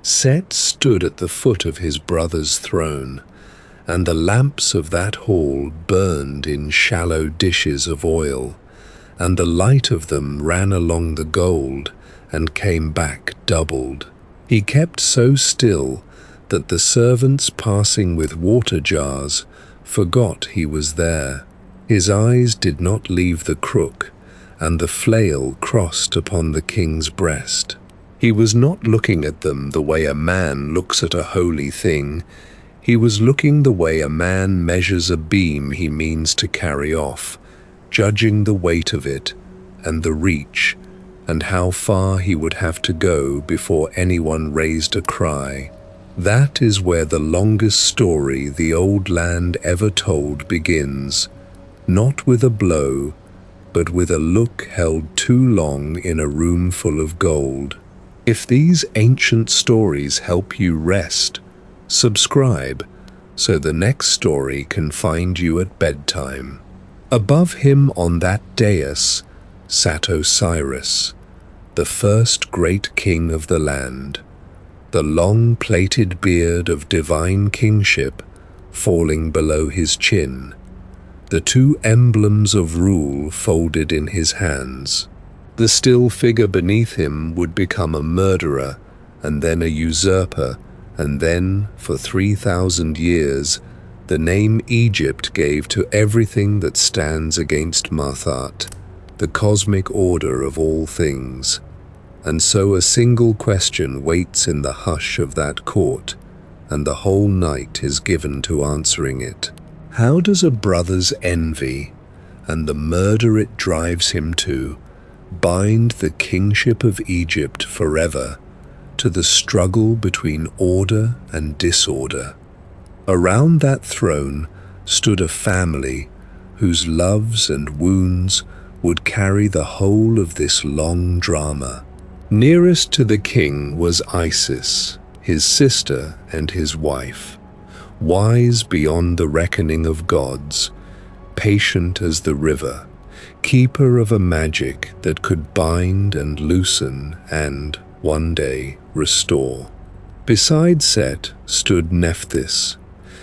Set stood at the foot of his brother's throne, and the lamps of that hall burned in shallow dishes of oil, and the light of them ran along the gold and came back doubled. He kept so still that the servants passing with water jars forgot he was there. His eyes did not leave the crook, and the flail crossed upon the king's breast. He was not looking at them the way a man looks at a holy thing. He was looking the way a man measures a beam he means to carry off, judging the weight of it and the reach, and how far he would have to go before anyone raised a cry. That is where the longest story the old land ever told begins, not with a blow, but with a look held too long in a room full of gold. If these ancient stories help you rest, subscribe so the next story can find you at bedtime. Above him on that dais sat Osiris, the first great king of the land, the long-plaited beard of divine kingship falling below his chin, the two emblems of rule folded in his hands. The still figure beneath him would become a murderer, and then a usurper, and then, for 3,000 years, the name Egypt gave to everything that stands against Marthat, the cosmic order of all things. And so a single question waits in the hush of that court, and the whole night is given to answering it. How does a brother's envy, and the murder it drives him to, bind the kingship of Egypt forever to the struggle between order and disorder? Around that throne stood a family whose loves and wounds would carry the whole of this long drama. Nearest to the king was Isis, his sister and his wife, wise beyond the reckoning of gods, patient as the river, keeper of a magic that could bind and loosen and, one day, restore. Beside Set stood Nephthys,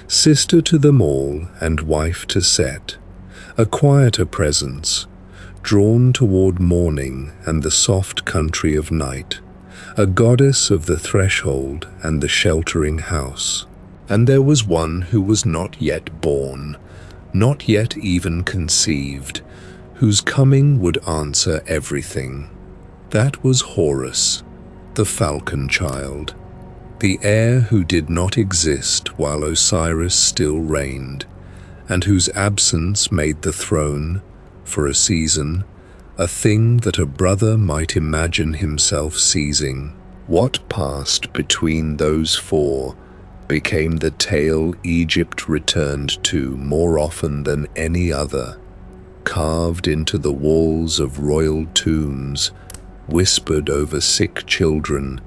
sister to them all and wife to Set, a quieter presence, drawn toward morning and the soft country of night, a goddess of the threshold and the sheltering house. And there was one who was not yet born, not yet even conceived, whose coming would answer everything. That was Horus, the falcon child, the heir who did not exist while Osiris still reigned, and whose absence made the throne, for a season, a thing that a brother might imagine himself seizing. What passed between those four became the tale Egypt returned to more often than any other, carved into the walls of royal tombs, whispered over sick children,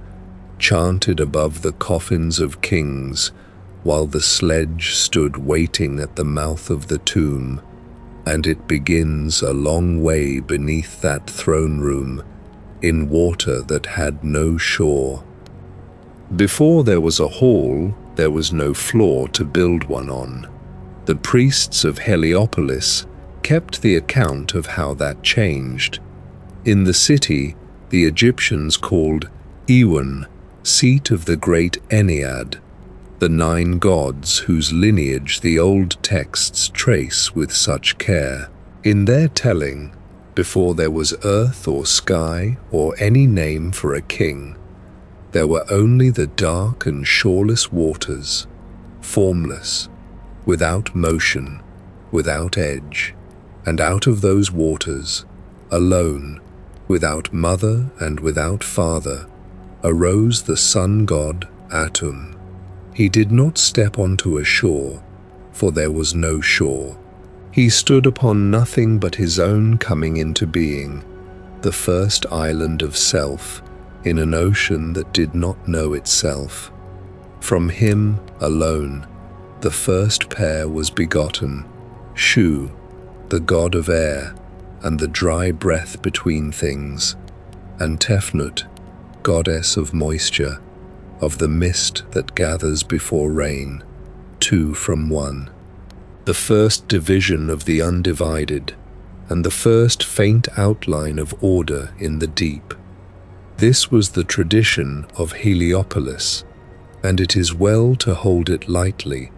chanted above the coffins of kings, while the sledge stood waiting at the mouth of the tomb. And it begins a long way beneath that throne room, in water that had no shore. Before there was a hall, there was no floor to build one on. The priests of Heliopolis kept the account of how that changed. In the city, the Egyptians called Ewan, seat of the great Ennead, the 9 gods whose lineage the old texts trace with such care. In their telling, before there was earth or sky or any name for a king, there were only the dark and shoreless waters, formless, without motion, without edge, and out of those waters, alone, without mother and without father, arose the sun god Atum. He did not step onto a shore, for there was no shore. He stood upon nothing but his own coming into being, the first island of self in an ocean that did not know itself. From him alone, the first pair was begotten, Shu, the god of air, and the dry breath between things, and Tefnut, goddess of moisture, of the mist that gathers before rain, two from one. The first division of the undivided, and the first faint outline of order in the deep. This was the tradition of Heliopolis, and it is well to hold it lightly,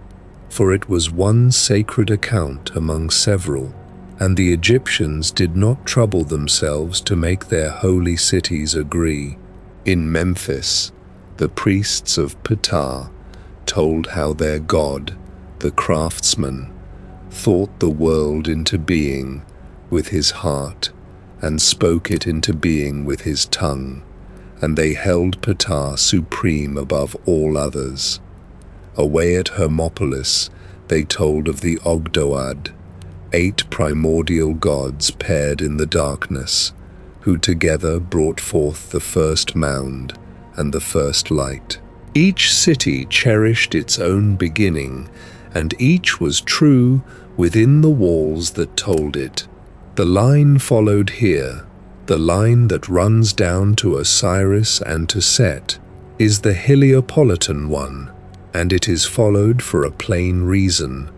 for it was one sacred account among several, and the Egyptians did not trouble themselves to make their holy cities agree. In Memphis, the priests of Ptah told how their god, the craftsman, thought the world into being with his heart and spoke it into being with his tongue, and they held Ptah supreme above all others. Away at Hermopolis, they told of the Ogdoad, 8 primordial gods paired in the darkness, who together brought forth the first mound and the first light. Each city cherished its own beginning, and each was true within the walls that told it. The line followed here, the line that runs down to Osiris and to Set, is the Heliopolitan one, and it is followed for a plain reason.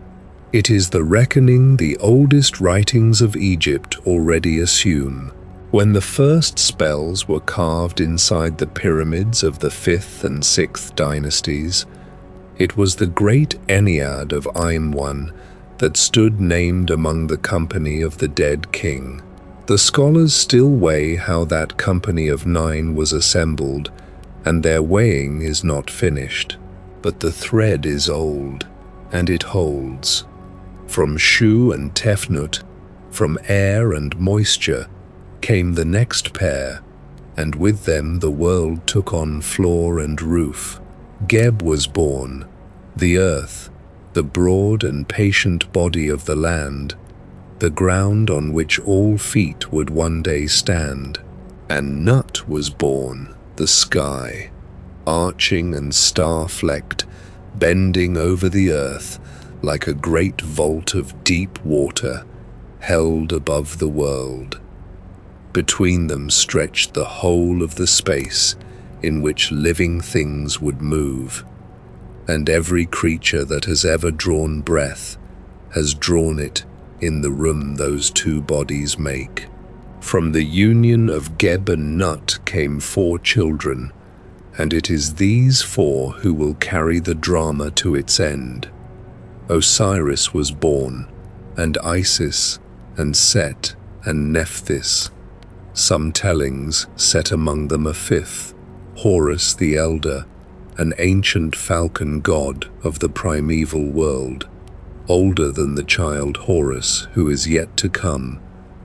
It is the reckoning the oldest writings of Egypt already assume. When the first spells were carved inside the pyramids of the 5th and 6th dynasties, it was the great Ennead of Imwan that stood named among the company of the dead king. The scholars still weigh how that company of 9 was assembled, and their weighing is not finished. But the thread is old, and it holds. From Shu and Tefnut, from air and moisture, came the next pair, and with them the world took on floor and roof. Geb was born, the earth, the broad and patient body of the land, the ground on which all feet would one day stand. And Nut was born, the sky, arching and star-flecked, bending over the earth like a great vault of deep water held above the world. Between them stretched the whole of the space in which living things would move, and every creature that has ever drawn breath has drawn it in the room those two bodies make. From the union of Geb and Nut came 4 children, and it is these 4 who will carry the drama to its end. Osiris was born, and Isis, and Set, and Nephthys. Some tellings set among them a 5th, Horus the Elder, an ancient falcon god of the primeval world, older than the child Horus who is yet to come,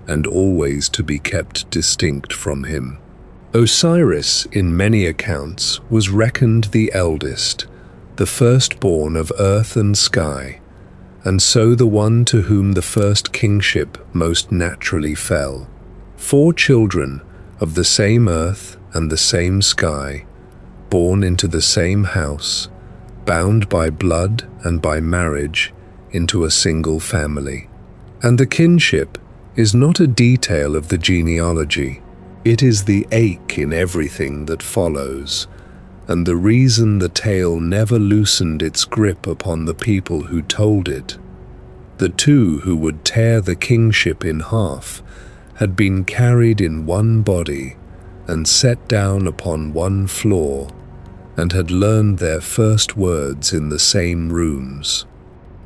and always to be kept distinct from him. Osiris, in many accounts, was reckoned the eldest, the firstborn of earth and sky, and so the one to whom the first kingship most naturally fell. 4 children of the same earth and the same sky, born into the same house, bound by blood and by marriage into a single family. And the kinship is not a detail of the genealogy. It is the ache in everything that follows, and the reason the tale never loosened its grip upon the people who told it. The 2 who would tear the kingship in half had been carried in one body and set down upon one floor, and had learned their first words in the same rooms.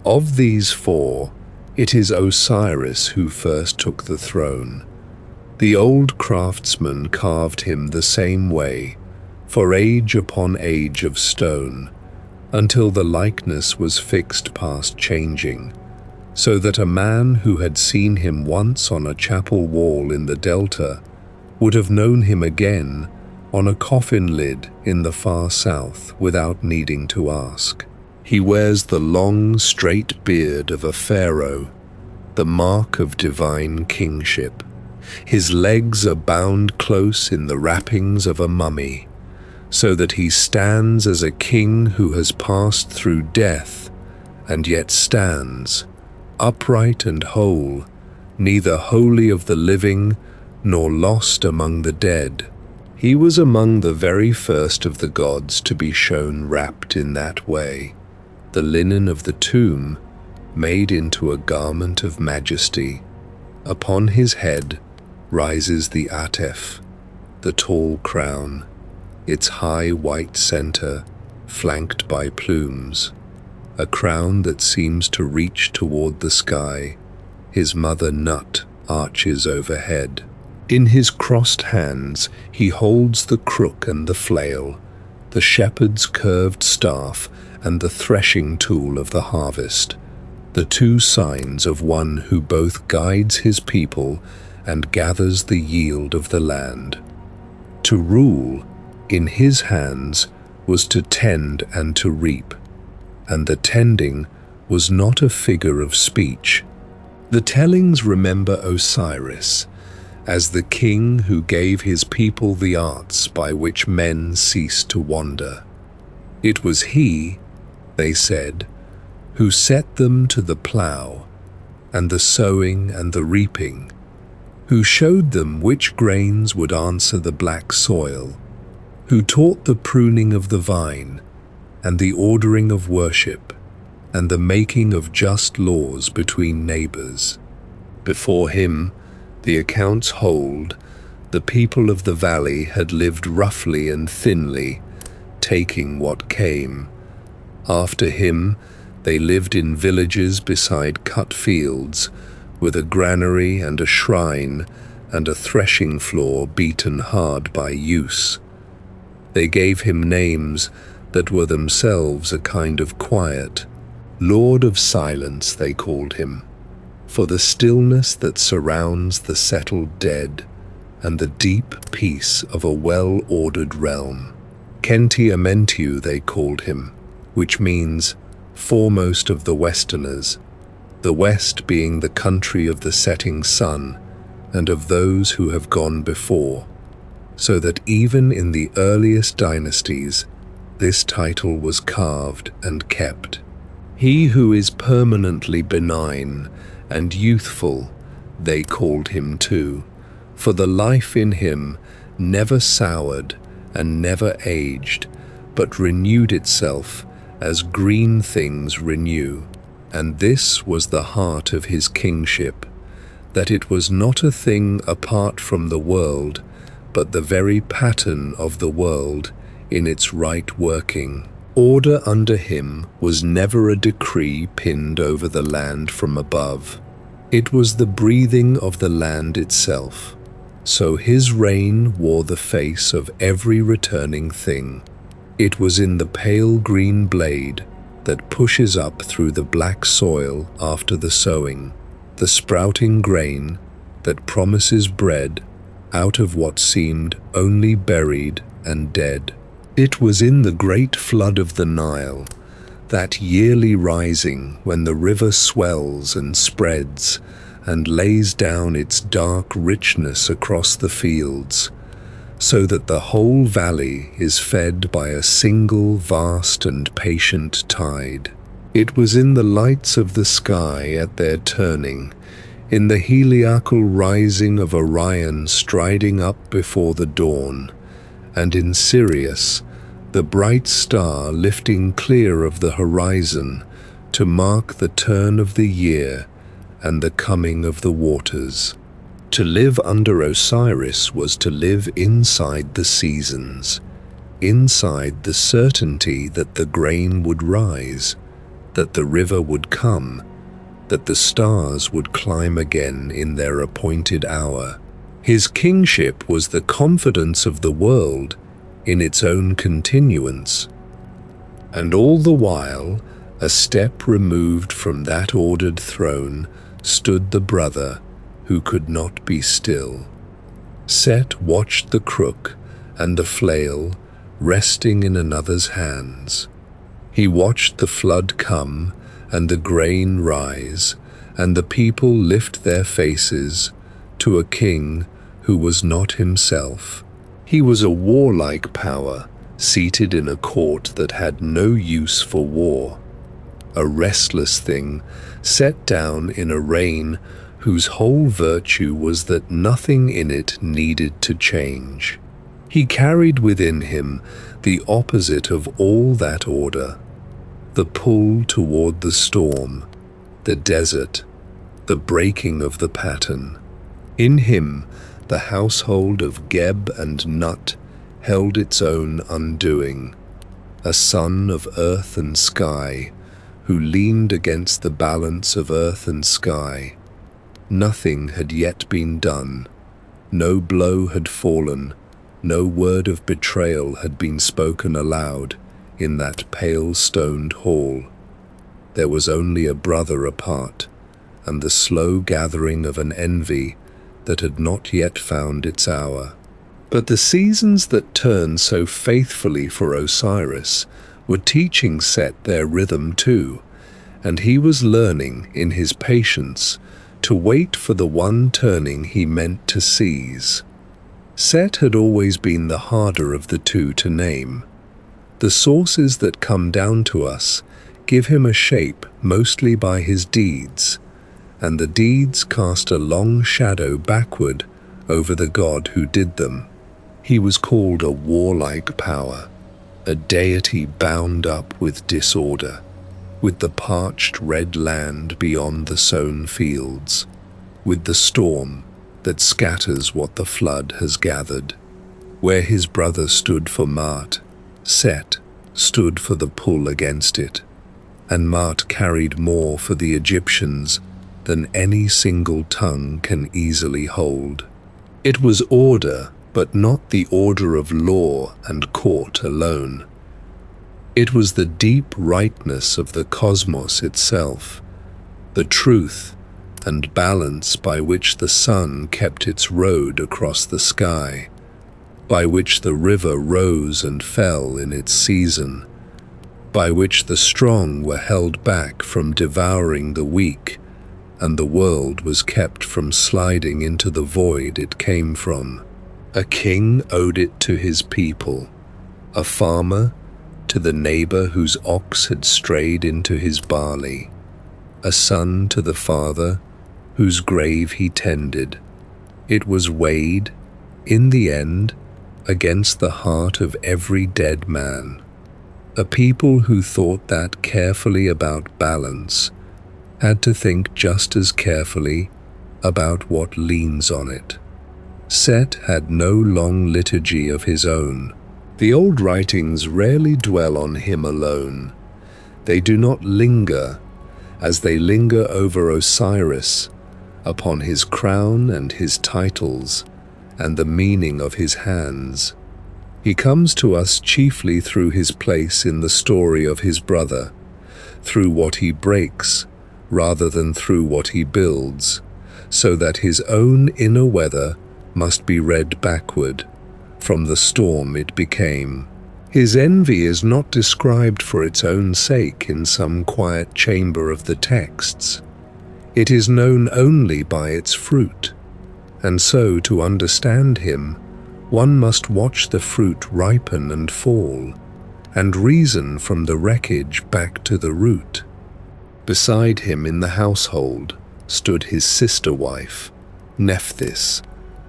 Of these 4, it is Osiris who first took the throne. The old craftsman carved him the same way, for age upon age of stone, until the likeness was fixed past changing, so that a man who had seen him once on a chapel wall in the Delta would have known him again on a coffin lid in the far south without needing to ask. He wears the long, straight beard of a pharaoh, the mark of divine kingship. His legs are bound close in the wrappings of a mummy, so that he stands as a king who has passed through death, and yet stands, upright and whole, neither wholly of the living nor lost among the dead. He was among the very first of the gods to be shown wrapped in that way, the linen of the tomb made into a garment of majesty. Upon his head rises the Atef, the tall crown, its high white center flanked by plumes, a crown that seems to reach toward the sky. His mother Nut arches overhead. In his crossed hands he holds the crook and the flail, the shepherd's curved staff and the threshing tool of the harvest, the two signs of one who both guides his people and gathers the yield of the land. To rule, in his hands, was to tend and to reap, and the tending was not a figure of speech. The tellings remember Osiris as the king who gave his people the arts by which men ceased to wander. It was he, they said, who set them to the plough, and the sowing and the reaping, who showed them which grains would answer the black soil, who taught the pruning of the vine, and the ordering of worship, and the making of just laws between neighbors. Before him, the accounts hold, the people of the valley had lived roughly and thinly, taking what came. After him, they lived in villages beside cut fields, with a granary and a shrine and a threshing floor beaten hard by use. They gave him names that were themselves a kind of quiet. Lord of Silence they called him, for the stillness that surrounds the settled dead and the deep peace of a well-ordered realm. Kentiamentu they called him, which means foremost of the Westerners, the West being the country of the setting sun and of those who have gone before, so that even in the earliest dynasties this title was carved and kept. He who is permanently benign and youthful, they called him too, for the life in him never soured and never aged, but renewed itself as green things renew. And this was the heart of his kingship, that it was not a thing apart from the world, but the very pattern of the world in its right working. Order under him was never a decree pinned over the land from above. It was the breathing of the land itself. So his reign wore the face of every returning thing. It was in the pale green blade that pushes up through the black soil after the sowing, the sprouting grain that promises bread out of what seemed only buried and dead. It was in the great flood of the Nile, that yearly rising when the river swells and spreads and lays down its dark richness across the fields, so that the whole valley is fed by a single vast and patient tide. It was in the lights of the sky at their turning, in the heliacal rising of Orion striding up before the dawn, and in Sirius, the bright star lifting clear of the horizon to mark the turn of the year and the coming of the waters. To live under Osiris was to live inside the seasons, inside the certainty that the grain would rise, that the river would come, that the stars would climb again in their appointed hour. His kingship was the confidence of the world in its own continuance. And all the while, a step removed from that ordered throne, stood the brother who could not be still. Set watched the crook and the flail resting in another's hands. He watched the flood come and the grain rise, and the people lift their faces to a king who was not himself. He was a warlike power, seated in a court that had no use for war, a restless thing set down in a reign whose whole virtue was that nothing in it needed to change. He carried within him the opposite of all that order, the pull toward the storm, the desert, the breaking of the pattern. In him, the household of Geb and Nut held its own undoing, a son of earth and sky, who leaned against the balance of earth and sky. Nothing had yet been done, no blow had fallen, no word of betrayal had been spoken aloud in that pale-stoned hall. There was only a brother apart, and the slow gathering of an envy that had not yet found its hour. But the seasons that turned so faithfully for Osiris were teaching Set their rhythm too, and he was learning in his patience to wait for the one turning he meant to seize. Set had always been the harder of the two to name. The sources that come down to us give him a shape mostly by his deeds, and the deeds cast a long shadow backward over the god who did them. He was called a warlike power, a deity bound up with disorder, with the parched red land beyond the sown fields, with the storm that scatters what the flood has gathered. Where his brother stood for Mart, Set stood for the pull against it, and Mart carried more for the Egyptians than any single tongue can easily hold. It was order, but not the order of law and court alone. It was the deep rightness of the cosmos itself, the truth and balance by which the sun kept its road across the sky, by which the river rose and fell in its season, by which the strong were held back from devouring the weak, and the world was kept from sliding into the void it came from. A king owed it to his people, a farmer to the neighbor whose ox had strayed into his barley, a son to the father whose grave he tended. It was weighed, in the end, against the heart of every dead man. A people who thought that carefully about balance had to think just as carefully about what leans on it. Set had no long liturgy of his own. The old writings rarely dwell on him alone. They do not linger as they linger over Osiris, upon his crown and his titles, and the meaning of his hands. He comes to us chiefly through his place in the story of his brother, through what he breaks rather than through what he builds, so that his own inner weather must be read backward, from the storm it became. His envy is not described for its own sake in some quiet chamber of the texts. It is known only by its fruit, and so to understand him, one must watch the fruit ripen and fall, and reason from the wreckage back to the root. Beside him in the household stood his sister wife, Nephthys,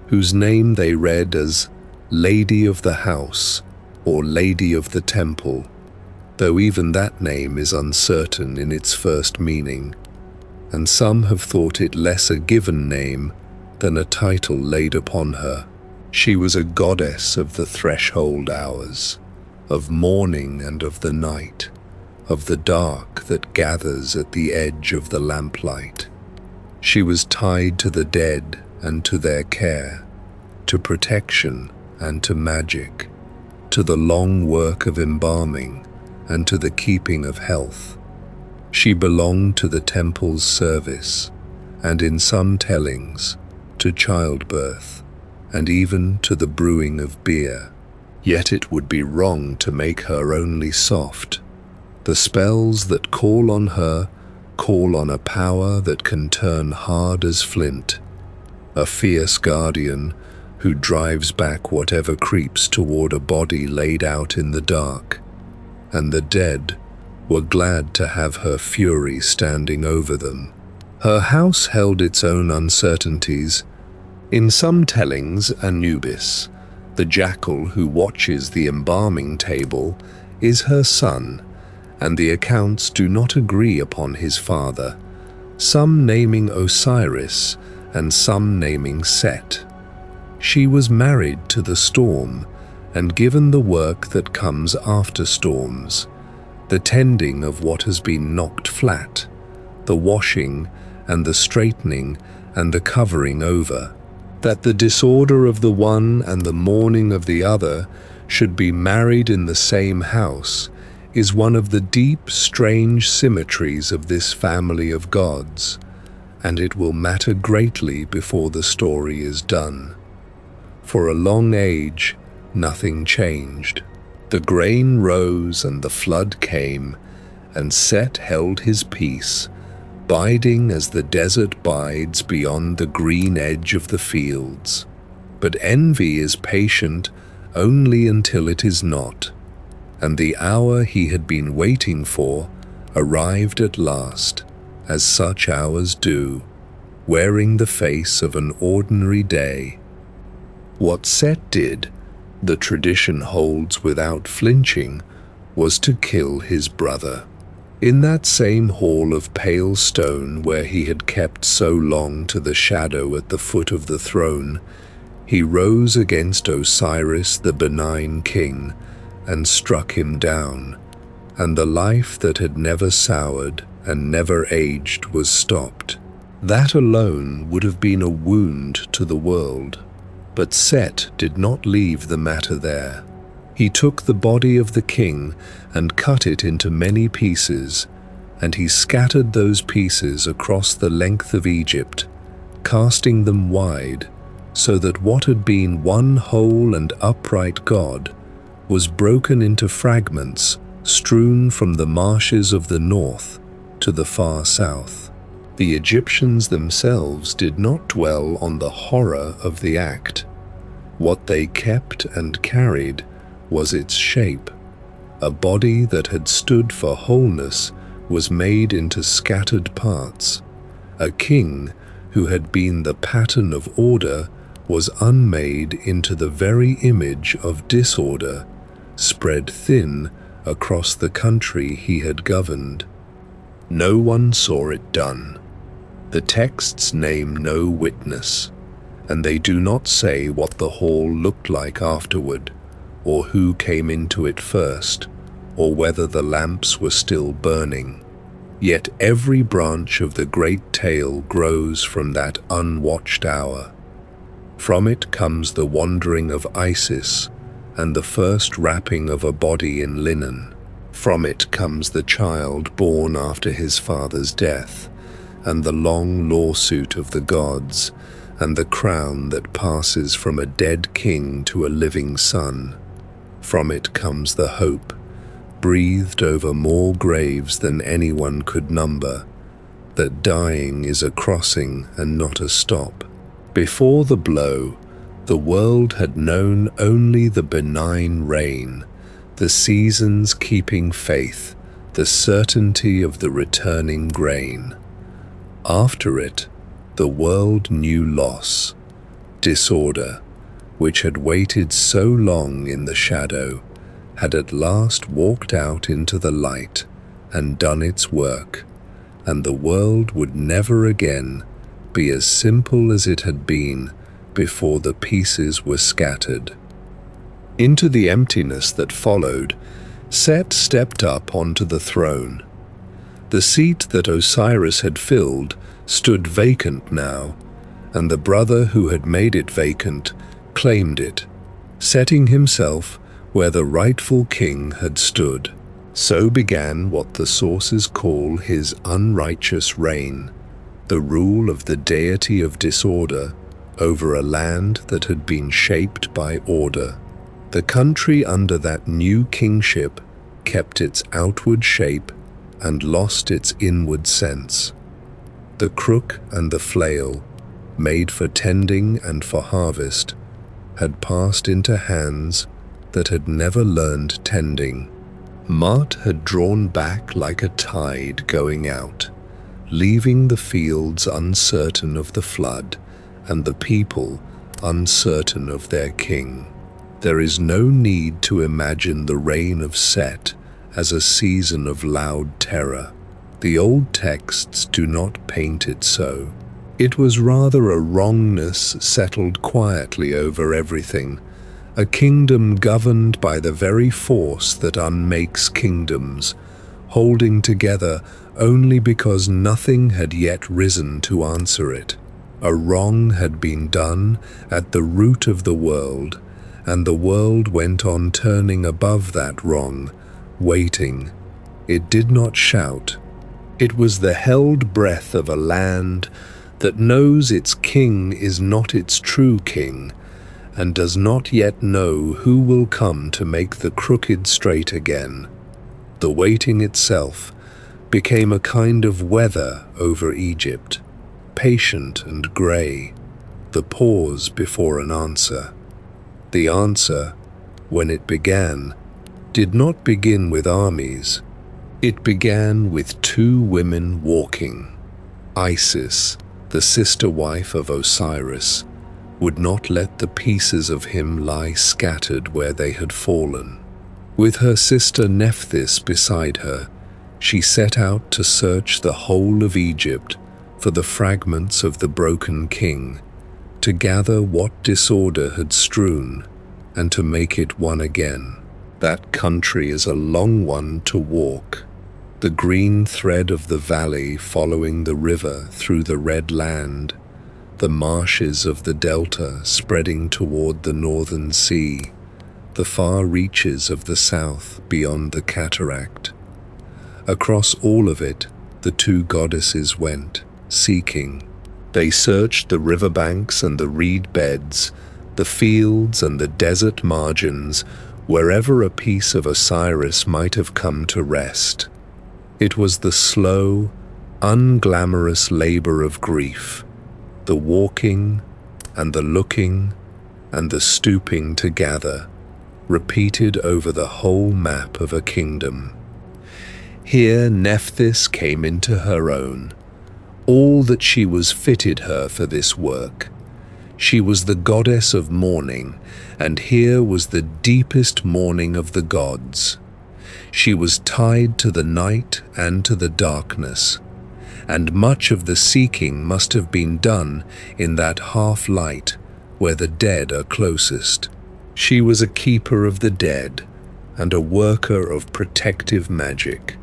whose name they read as Lady of the House or Lady of the Temple, though even that name is uncertain in its first meaning, and some have thought it less a given name than a title laid upon her. She was a goddess of the threshold hours, of morning and of the night, of the dark that gathers at the edge of the lamplight. She was tied to the dead and to their care, to protection and to magic, to the long work of embalming and to the keeping of health. She belonged to the temple's service, and in some tellings, to childbirth, and even to the brewing of beer. Yet it would be wrong to make her only soft. The spells that call on her call on a power that can turn hard as flint, a fierce guardian who drives back whatever creeps toward a body laid out in the dark, and the dead were glad to have her fury standing over them. Her house held its own uncertainties. In some tellings, Anubis, The jackal who watches the embalming table is her son, and the accounts do not agree upon his father, some naming Osiris and some naming Set. She was married to the storm and given the work that comes after storms, the tending of what has been knocked flat, the washing and the straightening and the covering over, that the disorder of the one and the mourning of the other should be married in the same house is one of the deep, strange symmetries of this family of gods, and it will matter greatly before the story is done. For a long age, nothing changed. The grain rose and the flood came, and Set held his peace, biding as the desert bides beyond the green edge of the fields. But envy is patient only until it is not, and the hour he had been waiting for arrived at last, as such hours do, wearing the face of an ordinary day. What Set did, the tradition holds without flinching, was to kill his brother. In that same hall of pale stone where he had kept so long to the shadow at the foot of the throne, he rose against Osiris, the benign king, and struck him down, and the life that had never soured and never aged was stopped. That alone would have been a wound to the world. But Set did not leave the matter there. He took the body of the king and cut it into many pieces, and he scattered those pieces across the length of Egypt, casting them wide, so that what had been one whole and upright god was broken into fragments strewn from the marshes of the north to the far south. The Egyptians themselves did not dwell on the horror of the act. What they kept and carried was its shape. A body that had stood for wholeness was made into scattered parts. A king who had been the pattern of order was unmade into the very image of disorder, spread thin across the country he had governed. No one saw it done. The texts name no witness, and they do not say what the hall looked like afterward, or who came into it first, or whether the lamps were still burning. Yet every branch of the great tale grows from that unwatched hour. From it comes the wandering of Isis and the first wrapping of a body in linen. From it comes the child born after his father's death, and the long lawsuit of the gods, and the crown that passes from a dead king to a living son. From it comes the hope, breathed over more graves than anyone could number, that dying is a crossing and not a stop. Before the blow, the world had known only the benign rain, the seasons keeping faith, the certainty of the returning grain. After it, the world knew loss, disorder, which had waited so long in the shadow, had at last walked out into the light and done its work, and the world would never again be as simple as it had been before the pieces were scattered. Into the emptiness that followed, Set stepped up onto the throne. The seat that Osiris had filled stood vacant now, and the brother who had made it vacant claimed it, setting himself where the rightful king had stood. So began what the sources call his unrighteous reign, the rule of the deity of disorder over a land that had been shaped by order. The country under that new kingship kept its outward shape and lost its inward sense. The crook and the flail, made for tending and for harvest, had passed into hands that had never learned tending. Mart had drawn back like a tide going out, leaving the fields uncertain of the flood and the people uncertain of their king. There is no need to imagine the reign of Set as a season of loud terror. The old texts do not paint it so. It was rather a wrongness settled quietly over everything, a kingdom governed by the very force that unmakes kingdoms, holding together only because nothing had yet risen to answer it. A wrong had been done at the root of the world, and the world went on turning above that wrong, waiting. It did not shout. It was the held breath of a land that knows its king is not its true king, and does not yet know who will come to make the crooked straight again. The waiting itself became a kind of weather over Egypt, patient and grey, the pause before an answer. The answer, when it began, did not begin with armies. It began with two women walking. Isis, the sister wife of Osiris, would not let the pieces of him lie scattered where they had fallen. With her sister Nephthys beside her, she set out to search the whole of Egypt for the fragments of the broken king, to gather what disorder had strewn, and to make it one again. That country is a long one to walk, the green thread of the valley following the river through the red land, the marshes of the delta spreading toward the northern sea, the far reaches of the south beyond the cataract. Across all of it, the two goddesses went, seeking. They searched the riverbanks and the reed beds, the fields and the desert margins, wherever a piece of Osiris might have come to rest. It was the slow, unglamorous labor of grief, the walking and the looking and the stooping to gather, repeated over the whole map of a kingdom. Here Nephthys came into her own. All that she was fitted her for this work. She was the goddess of mourning, and here was the deepest mourning of the gods. She was tied to the night and to the darkness, and much of the seeking must have been done in that half-light where the dead are closest. She was a keeper of the dead and a worker of protective magic,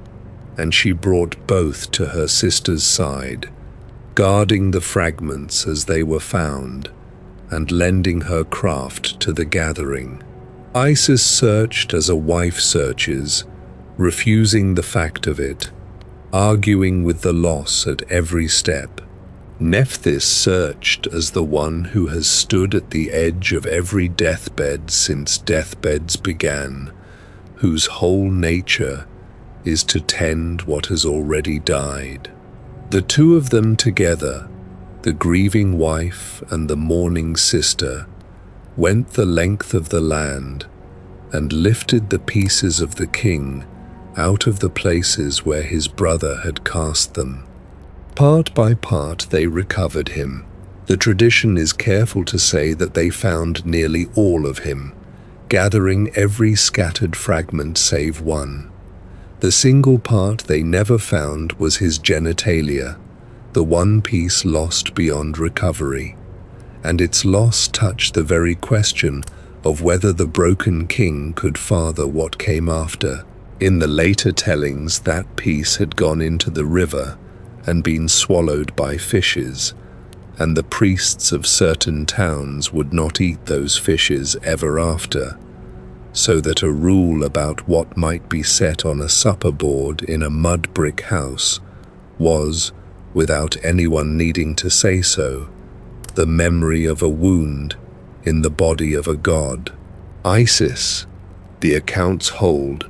and she brought both to her sister's side, guarding the fragments as they were found, and lending her craft to the gathering. Isis searched as a wife searches, refusing the fact of it, arguing with the loss at every step. Nephthys searched as the one who has stood at the edge of every deathbed since deathbeds began, whose whole nature is to tend what has already died. The two of them together, the grieving wife and the mourning sister, went the length of the land and lifted the pieces of the king out of the places where his brother had cast them. Part by part they recovered him. The tradition is careful to say that they found nearly all of him, gathering every scattered fragment save one. The single part they never found was his genitalia, the one piece lost beyond recovery, and its loss touched the very question of whether the broken king could father what came after. In the later tellings, that piece had gone into the river and been swallowed by fishes, and the priests of certain towns would not eat those fishes ever after, so that a rule about what might be set on a supper board in a mud brick house was, without anyone needing to say so, the memory of a wound in the body of a god. Isis, the accounts hold,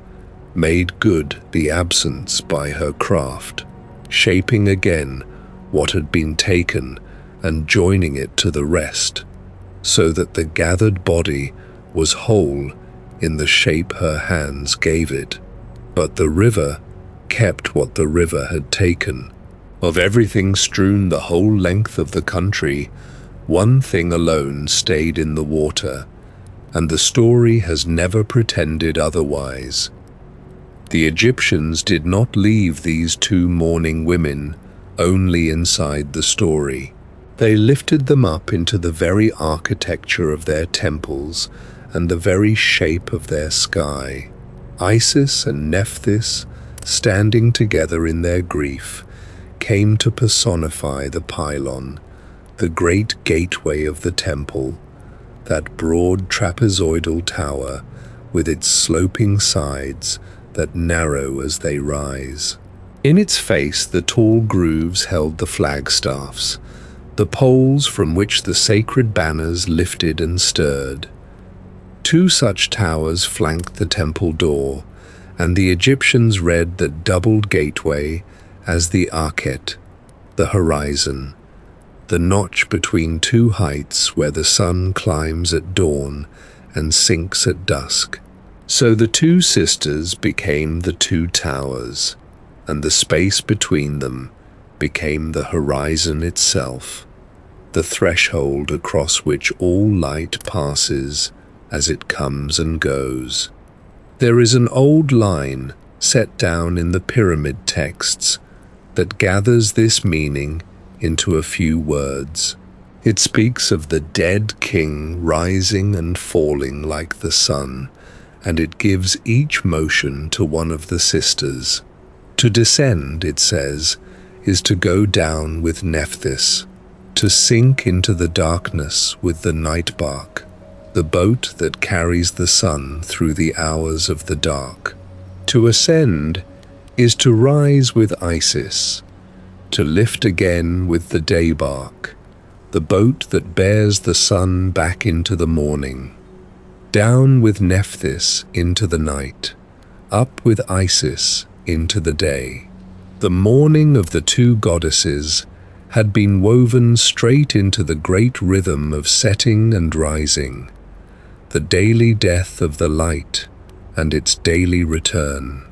made good the absence by her craft, shaping again what had been taken and joining it to the rest, so that the gathered body was whole in the shape her hands gave it. But the river kept what the river had taken. Of everything strewn the whole length of the country, one thing alone stayed in the water, and the story has never pretended otherwise. The Egyptians did not leave these two mourning women only inside the story. They lifted them up into the very architecture of their temples and the very shape of their sky. Isis and Nephthys, standing together in their grief, came to personify the pylon, the great gateway of the temple, that broad trapezoidal tower with its sloping sides that narrow as they rise. In its face, the tall grooves held the flagstaffs, the poles from which the sacred banners lifted and stirred. Two such towers flanked the temple door, and the Egyptians read the doubled gateway as the Akhet, the horizon, the notch between two heights where the sun climbs at dawn and sinks at dusk. So the two sisters became the two towers, and the space between them became the horizon itself, the threshold across which all light passes as it comes and goes. There is an old line set down in the pyramid texts that gathers this meaning into a few words. It speaks of the dead king rising and falling like the sun, and it gives each motion to one of the sisters. To descend, it says, is to go down with Nephthys, to sink into the darkness with the night bark, the boat that carries the sun through the hours of the dark. To ascend is to rise with Isis, to lift again with the day bark, the boat that bears the sun back into the morning. Down with Nephthys into the night, up with Isis into the day. The mourning of the two goddesses had been woven straight into the great rhythm of setting and rising, the daily death of the light and its daily return.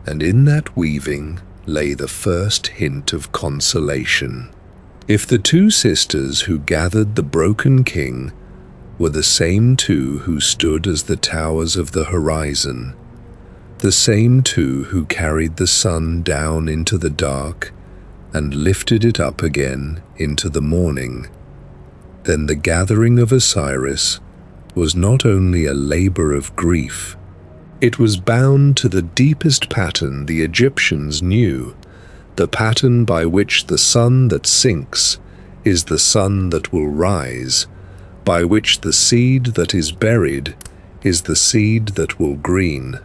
And in that weaving lay the first hint of consolation. If the two sisters who gathered the broken king were the same two who stood as the towers of the horizon, the same two who carried the sun down into the dark and lifted it up again into the morning, then the gathering of Osiris was not only a labor of grief, it was bound to the deepest pattern the Egyptians knew, the pattern by which the sun that sinks is the sun that will rise, by which the seed that is buried is the seed that will green.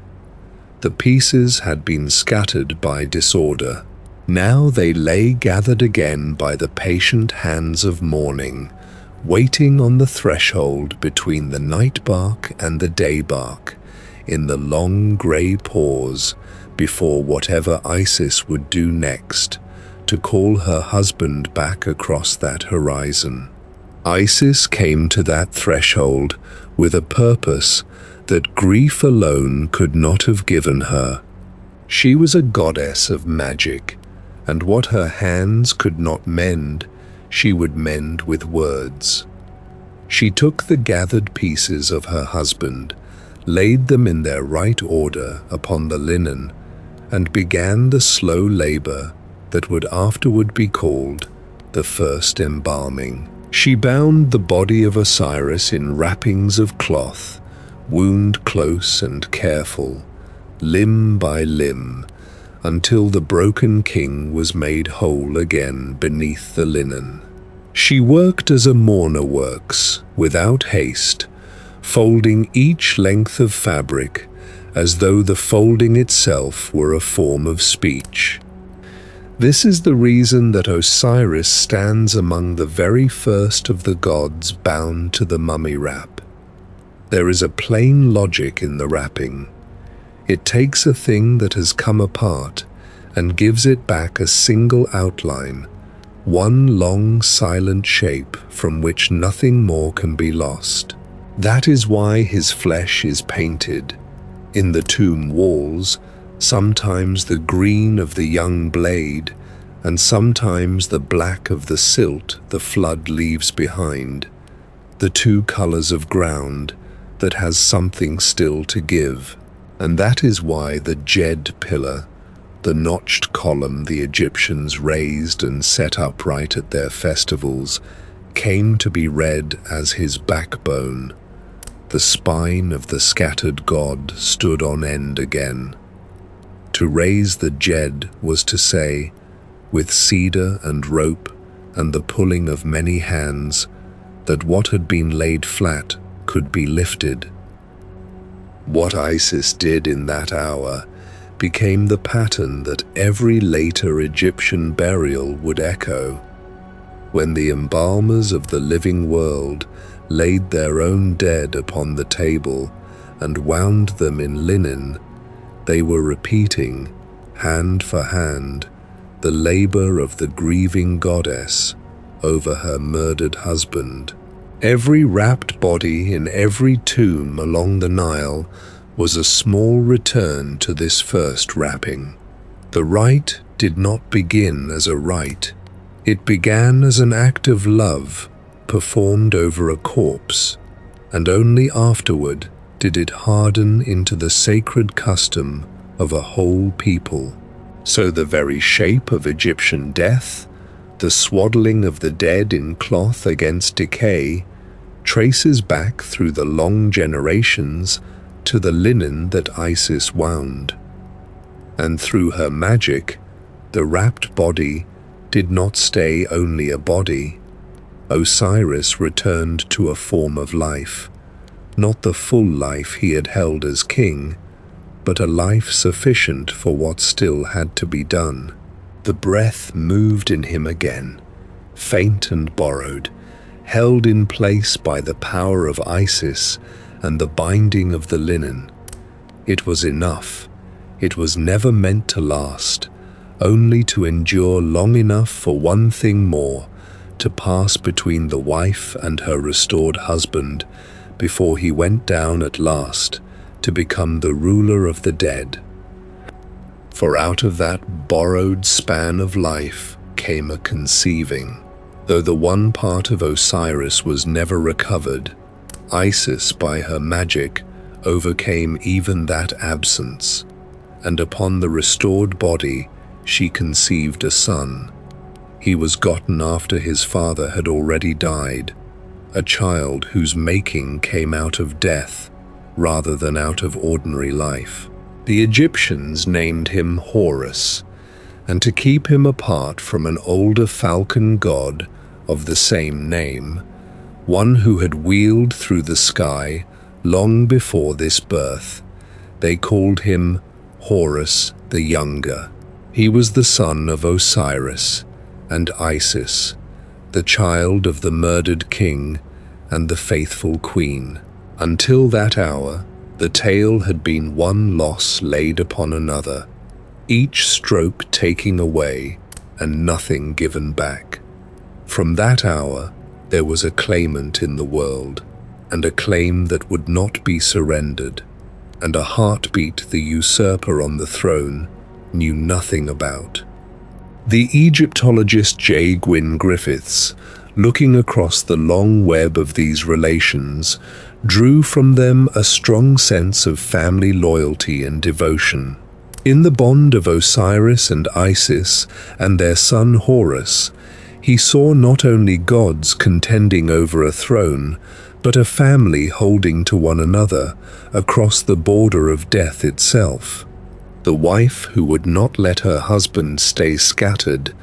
The pieces had been scattered by disorder. Now they lay gathered again by the patient hands of morning, waiting on the threshold between the night bark and the day bark, in the long grey pause before whatever Isis would do next, to call her husband back across that horizon. Isis came to that threshold with a purpose that grief alone could not have given her. She was a goddess of magic, and what her hands could not mend, she would mend with words. She took the gathered pieces of her husband, laid them in their right order upon the linen, and began the slow labor that would afterward be called the first embalming. She bound the body of Osiris in wrappings of cloth, wound close and careful, limb by limb, until the broken king was made whole again beneath the linen. She worked as a mourner works, without haste, folding each length of fabric as though the folding itself were a form of speech. This is the reason that Osiris stands among the very first of the gods bound to the mummy wrap. There is a plain logic in the wrapping. It takes a thing that has come apart and gives it back a single outline, one long silent shape from which nothing more can be lost. That is why his flesh is painted. In the tomb walls, sometimes the green of the young blade, and sometimes the black of the silt the flood leaves behind. the two colors of ground that has something still to give. And that is why the Geb pillar, the notched column the Egyptians raised and set upright at their festivals, came to be read as his backbone. The spine of the scattered god stood on end again. To raise the Geb was to say, with cedar and rope and the pulling of many hands, that what had been laid flat could be lifted. What Isis did in that hour became the pattern that every later Egyptian burial would echo. When the embalmers of the living world laid their own dead upon the table and wound them in linen, they were repeating, hand for hand, the labor of the grieving goddess over her murdered husband. Every wrapped body in every tomb along the Nile was a small return to this first wrapping. The rite did not begin as a rite. It began as an act of love performed over a corpse, and only afterward did it harden into the sacred custom of a whole people. So the very shape of Egyptian death, the swaddling of the dead in cloth against decay, traces back through the long generations to the linen that Isis wound. And through her magic, the wrapped body did not stay only a body. Osiris returned to a form of life, not the full life he had held as king, but a life sufficient for what still had to be done. The breath moved in him again, faint and borrowed, held in place by the power of Isis and the binding of the linen. It was enough. It was never meant to last, only to endure long enough for one thing more, to pass between the wife and her restored husband before he went down at last to become the ruler of the dead. For out of that borrowed span of life came a conceiving. Though the one part of Osiris was never recovered, Isis, by her magic, overcame even that absence, and upon the restored body she conceived a son. He was gotten after his father had already died, a child whose making came out of death rather than out of ordinary life. The Egyptians named him Horus, and to keep him apart from an older falcon god of the same name, one who had wheeled through the sky long before this birth, they called him Horus the Younger. He was the son of Osiris and Isis, the child of the murdered king and the faithful queen. Until that hour, the tale had been one loss laid upon another, each stroke taking away and nothing given back. From that hour, there was a claimant in the world, and a claim that would not be surrendered, and a heartbeat the usurper on the throne knew nothing about. The Egyptologist J. Gwyn Griffiths, looking across the long web of these relations, drew from them a strong sense of family loyalty and devotion. In the bond of Osiris and Isis and their son Horus, he saw not only gods contending over a throne, but a family holding to one another across the border of death itself. The wife who would not let her husband stay scattered,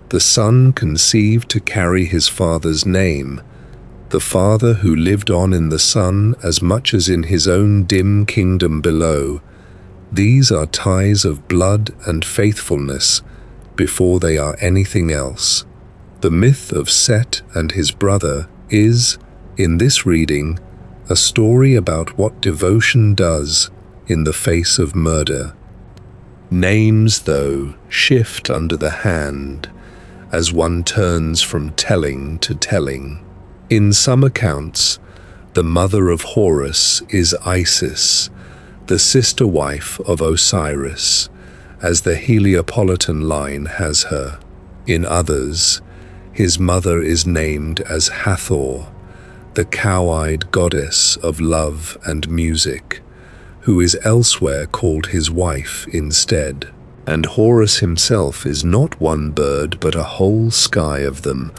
the son conceived to carry his father's name, the father who lived on in the son as much as in his own dim kingdom below. These are ties of blood and faithfulness before they are anything else. The myth of Set and his brother is, in this reading, a story about what devotion does in the face of murder. Names, though, shift under the hand as one turns from telling to telling. In some accounts, the mother of Horus is Isis, the sister wife of Osiris, as the Heliopolitan line has her. In others, his mother is named as Hathor, the cow-eyed goddess of love and music, who is elsewhere called his wife instead. And Horus himself is not one bird but a whole sky of them,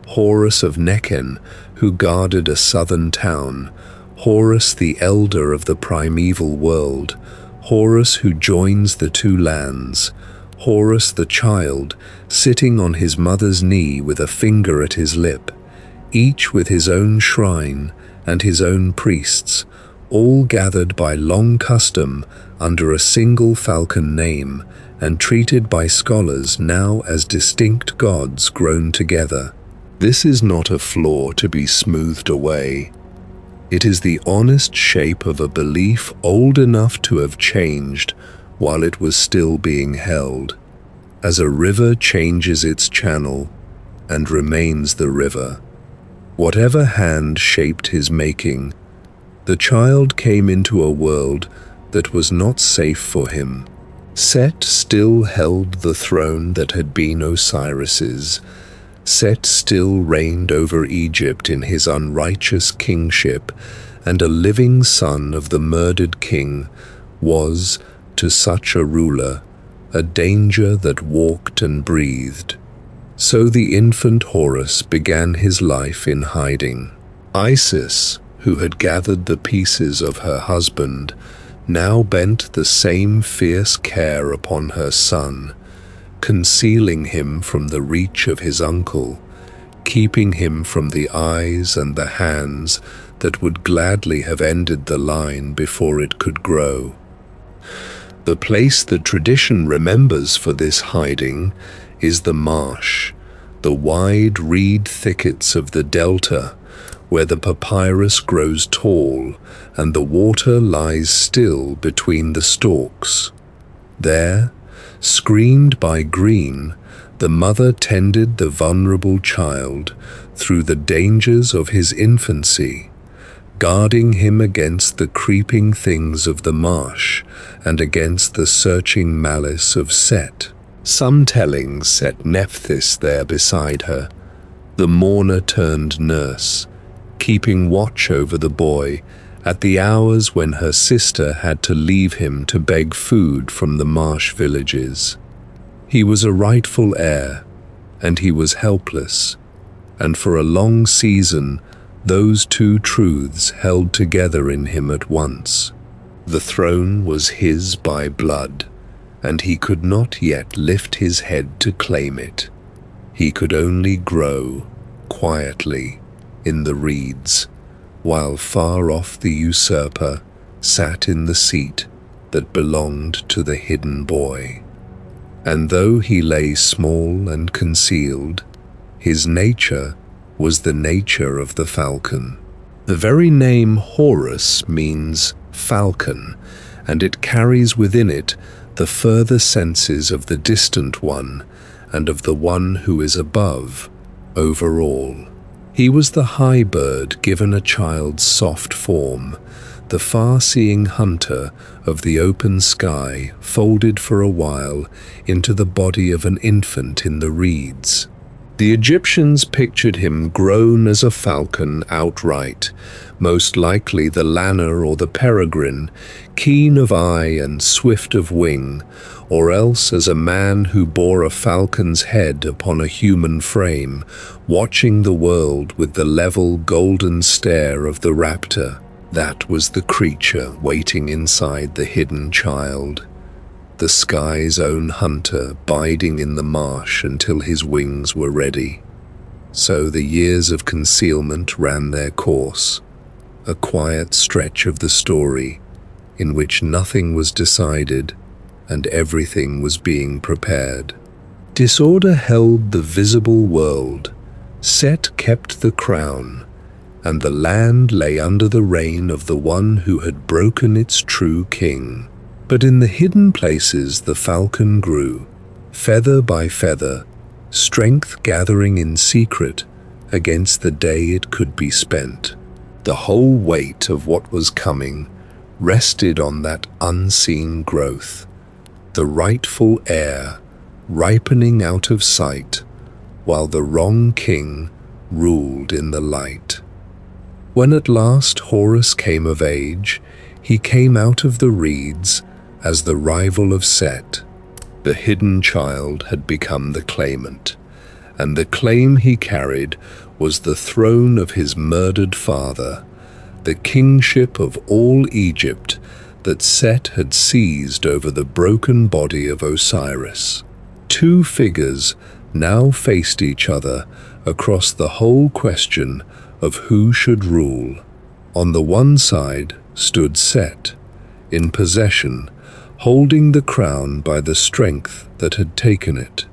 Horus of Nekhen, who guarded a southern town, Horus the elder of the primeval world, Horus who joins the two lands, Horus the child, sitting on his mother's knee with a finger at his lip, each with his own shrine and his own priests, all gathered by long custom under a single falcon name and treated by scholars now as distinct gods grown together. This is not a flaw to be smoothed away. It is the honest shape of a belief old enough to have changed while it was still being held, as a river changes its channel and remains the river. Whatever hand shaped his making, the child came into a world that was not safe for him. Set still held the throne that had been Osiris's. Set still reigned over Egypt in his unrighteous kingship, and a living son of the murdered king was, to such a ruler, a danger that walked and breathed. So the infant Horus began his life in hiding. Isis, who had gathered the pieces of her husband, now bent the same fierce care upon her son, concealing him from the reach of his uncle, keeping him from the eyes and the hands that would gladly have ended the line before it could grow. The place the tradition remembers for this hiding is the marsh, the wide reed thickets of the delta, where the papyrus grows tall and the water lies still between the stalks. There, screened by green, the mother tended the vulnerable child through the dangers of his infancy, guarding him against the creeping things of the marsh and against the searching malice of Set. Some tellings set Nephthys there beside her, the mourner-turned-nurse, keeping watch over the boy at the hours when her sister had to leave him to beg food from the marsh villages. He was a rightful heir, and he was helpless, and for a long season those two truths held together in him at once. The throne was his by blood, and he could not yet lift his head to claim it. He could only grow, quietly, in the reeds, while far off the usurper sat in the seat that belonged to the hidden boy. And though he lay small and concealed, his nature was the nature of the falcon. The very name Horus means falcon, and it carries within it the further senses of the distant one and of the one who is above, over all. He was the high bird given a child's soft form, the far-seeing hunter of the open sky folded for a while into the body of an infant in the reeds. The Egyptians pictured him grown as a falcon outright, most likely the lanner or the peregrine, keen of eye and swift of wing, or else as a man who bore a falcon's head upon a human frame, watching the world with the level golden stare of the raptor. That was the creature waiting inside the hidden child, the sky's own hunter biding in the marsh until his wings were ready. So the years of concealment ran their course, a quiet stretch of the story in which nothing was decided and everything was being prepared. Disorder held the visible world, Set kept the crown, and the land lay under the reign of the one who had broken its true king. But in the hidden places the falcon grew, feather by feather, strength gathering in secret against the day it could be spent. The whole weight of what was coming rested on that unseen growth, the rightful heir ripening out of sight, while the wrong king ruled in the light. When at last Horus came of age, he came out of the reeds as the rival of Set. The hidden child had become the claimant, and the claim he carried was the throne of his murdered father, the kingship of all Egypt that Set had seized over the broken body of Osiris. Two figures now faced each other across the whole question of who should rule. On the one side stood Set, in possession, holding the crown by the strength that had taken it.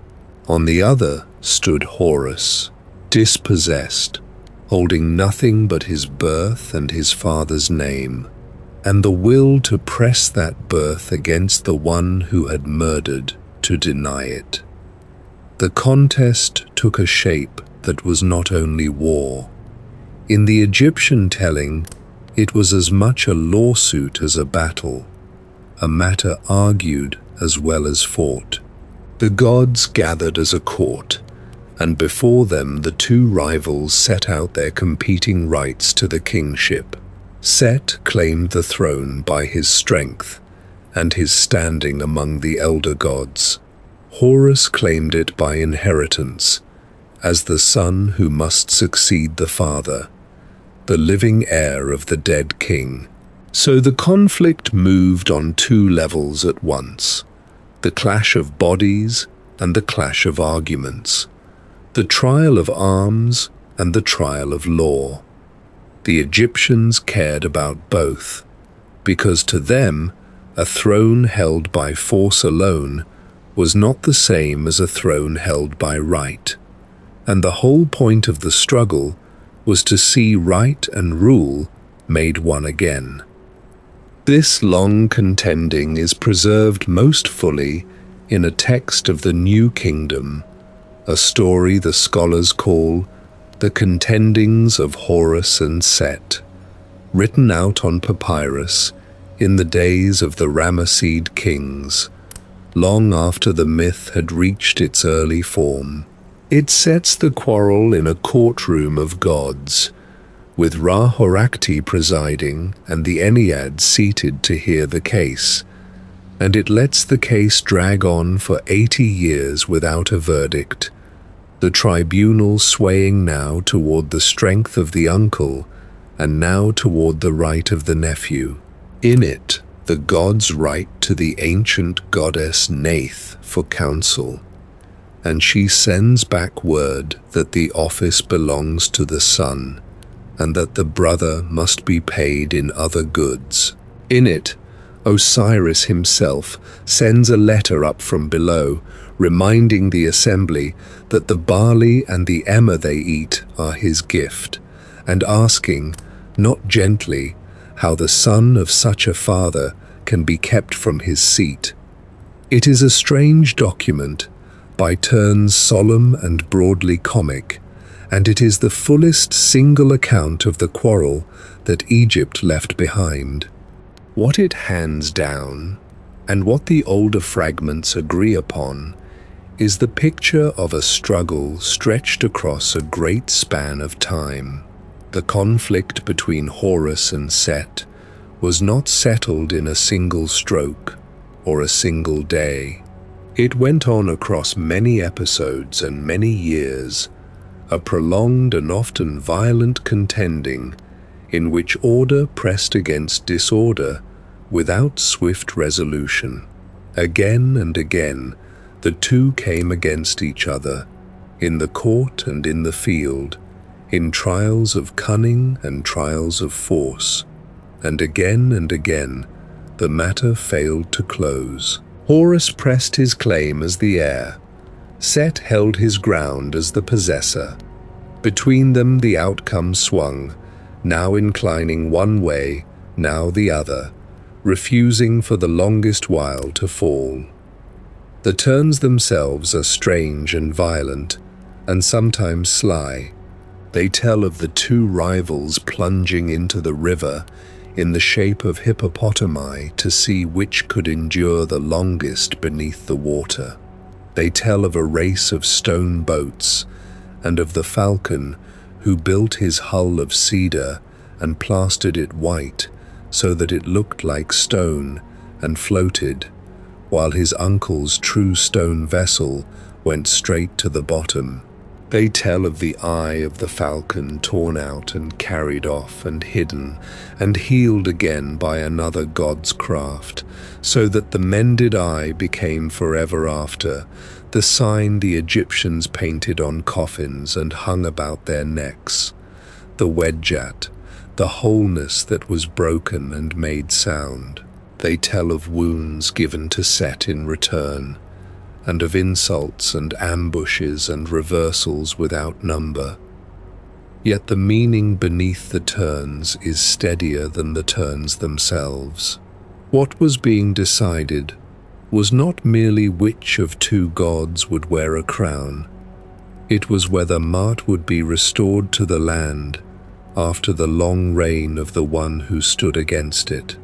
On the other stood Horus, dispossessed, holding nothing but his birth and his father's name, and the will to press that birth against the one who had murdered to deny it. The contest took a shape that was not only war. In the Egyptian telling, it was as much a lawsuit as a battle, a matter argued as well as fought. The gods gathered as a court, and before them the two rivals set out their competing rights to the kingship. Set claimed the throne by his strength and his standing among the elder gods. Horus claimed it by inheritance, as the son who must succeed the father, the living heir of the dead king. So the conflict moved on two levels at once: the clash of bodies and the clash of arguments, the trial of arms and the trial of law. The Egyptians cared about both, because to them a throne held by force alone was not the same as a throne held by right, and the whole point of the struggle was to see right and rule made one again. This long contending is preserved most fully in a text of the New Kingdom, a story the scholars call the Contendings of Horus and Set, written out on papyrus in the days of the Ramessid kings, long after the myth had reached its early form. It sets the quarrel in a courtroom of gods, with Ra-Horakhti presiding and the Ennead seated to hear the case, and it lets the case drag on for 80 years without a verdict, the tribunal swaying now toward the strength of the uncle and now toward the right of the nephew. In it, the gods write to the ancient goddess Neith for counsel, and she sends back word that the office belongs to the son, and that the brother must be paid in other goods. In it, Osiris himself sends a letter up from below, reminding the assembly that the barley and the emmer they eat are his gift, and asking, not gently, how the son of such a father can be kept from his seat. It is a strange document, by turns solemn and broadly comic, and it is the fullest single account of the quarrel that Egypt left behind. What it hands down, and what the older fragments agree upon, is the picture of a struggle stretched across a great span of time. The conflict between Horus and Set was not settled in a single stroke or a single day. It went on across many episodes and many years, a prolonged and often violent contending in which order pressed against disorder without swift resolution. Again and again, the two came against each other, in the court and in the field, in trials of cunning and trials of force, and again, the matter failed to close. Horus pressed his claim as the heir. Set held his ground as the possessor. Between them the outcome swung, now inclining one way, now the other, refusing for the longest while to fall. The turns themselves are strange and violent, and sometimes sly. They tell of the two rivals plunging into the river in the shape of hippopotami to see which could endure the longest beneath the water. They tell of a race of stone boats, and of the falcon who built his hull of cedar and plastered it white so that it looked like stone and floated, while his uncle's true stone vessel went straight to the bottom. They tell of the eye of the falcon torn out and carried off and hidden and healed again by another god's craft, so that the mended eye became forever after, the sign the Egyptians painted on coffins and hung about their necks, the wedjat, the wholeness that was broken and made sound. They tell of wounds given to Set in return, and of insults and ambushes and reversals without number. Yet the meaning beneath the turns is steadier than the turns themselves. What was being decided was not merely which of two gods would wear a crown. It was whether Mart would be restored to the land after the long reign of the one who stood against it.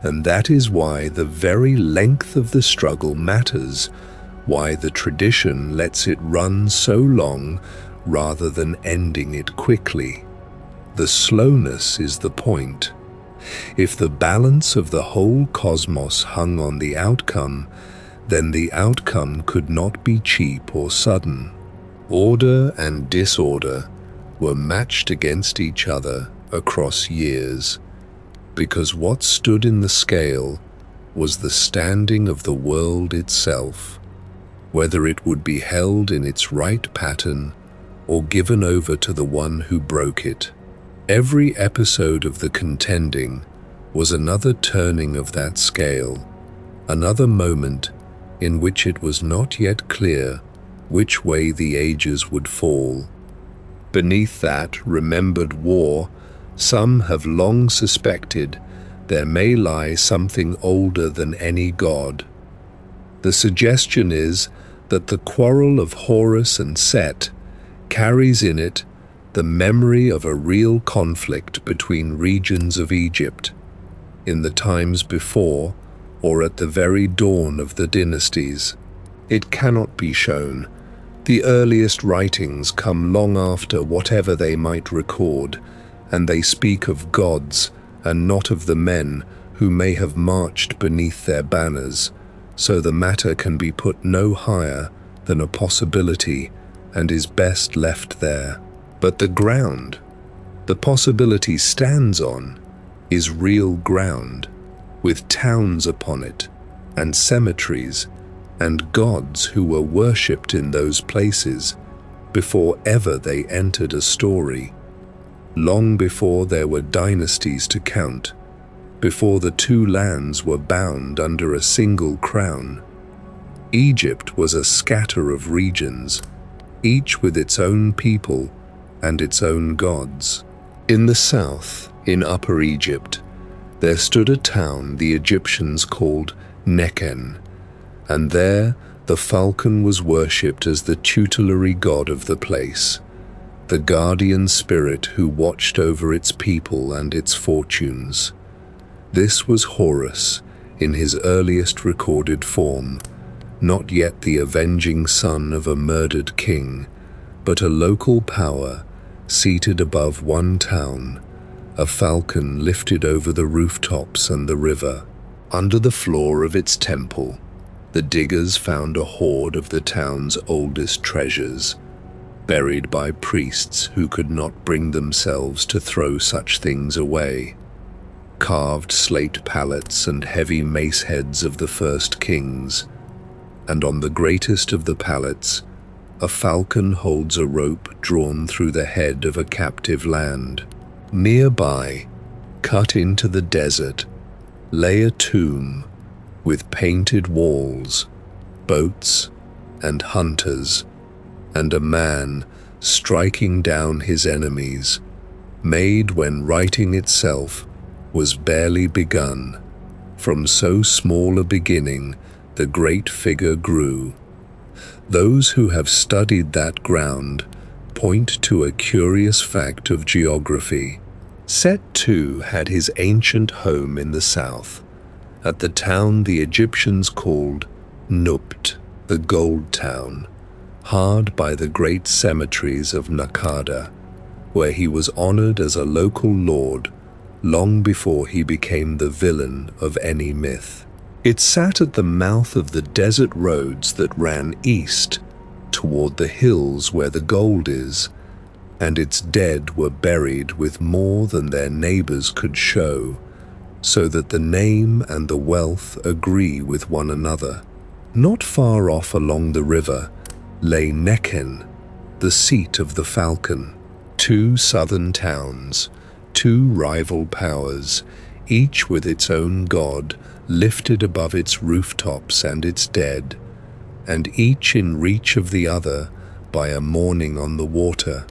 And that is why the very length of the struggle matters, why the tradition lets it run so long rather than ending it quickly. The slowness is the point. If the balance of the whole cosmos hung on the outcome, then the outcome could not be cheap or sudden. Order and disorder were matched against each other across years, because what stood in the scale was the standing of the world itself, whether it would be held in its right pattern or given over to the one who broke it. Every episode of the Contending was another turning of that scale, another moment in which it was not yet clear which way the ages would fall. Beneath that remembered war, some have long suspected there may lie something older than any god. The suggestion is that the Quarrel of Horus and Set carries in it the memory of a real conflict between regions of Egypt, in the times before or at the very dawn of the dynasties. It cannot be shown. The earliest writings come long after whatever they might record, and they speak of gods and not of the men who may have marched beneath their banners, so the matter can be put no higher than a possibility and is best left there. But the ground the possibility stands on is real ground, with towns upon it, and cemeteries, and gods who were worshipped in those places before ever they entered a story. Long before there were dynasties to count, before the two lands were bound under a single crown. Egypt was a scatter of regions, each with its own people and its own gods. In the south, in Upper Egypt, there stood a town the Egyptians called Nekhen, and there the falcon was worshipped as the tutelary god of the place, the guardian spirit who watched over its people and its fortunes. This was Horus in his earliest recorded form, not yet the avenging son of a murdered king, but a local power seated above one town, a falcon lifted over the rooftops and the river. Under the floor of its temple, the diggers found a hoard of the town's oldest treasures, buried by priests who could not bring themselves to throw such things away. Carved slate pallets and heavy mace heads of the first kings, and on the greatest of the pallets, a falcon holds a rope drawn through the head of a captive land. Nearby, cut into the desert, lay a tomb with painted walls, boats, and hunters, and a man striking down his enemies, made when writing itself was barely begun. From so small a beginning, the great figure grew. Those who have studied that ground point to a curious fact of geography. Set too had his ancient home in the south, at the town the Egyptians called Nupt, the Gold Town, hard by the great cemeteries of Nakada. where he was honored as a local lord long before he became the villain of any myth. It sat at the mouth of the desert roads that ran east toward the hills where the gold is, and its dead were buried with more than their neighbors could show, so that the name and the wealth agree with one another. Not far off along the river lay Necken, the seat of the falcon. Two southern towns, two rival powers, each with its own god, lifted above its rooftops and its dead, and each in reach of the other by a morning on the water.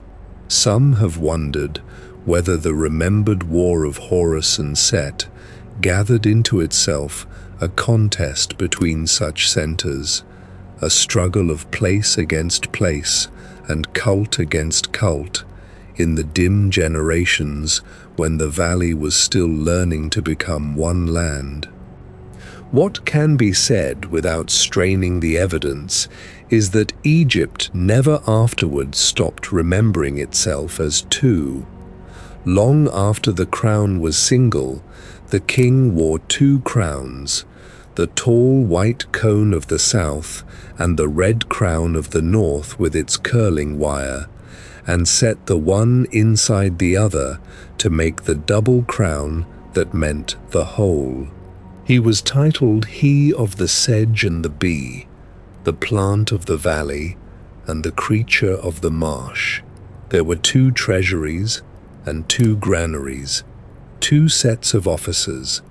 Some have wondered whether the remembered war of Horus and Set gathered into itself a contest between such centers, a struggle of place against place and cult against cult, in the dim generations when the valley was still learning to become one land. What can be said without straining the evidence is that Egypt never afterwards stopped remembering itself as two. Long after the crown was single, the king wore two crowns, the tall white cone of the south and the red crown of the north with its curling wire, and set the one inside the other to make the double crown that meant the whole. He was titled He of the Sedge and the Bee, the plant of the valley and the creature of the marsh. There were two treasuries and two granaries, two sets of officers,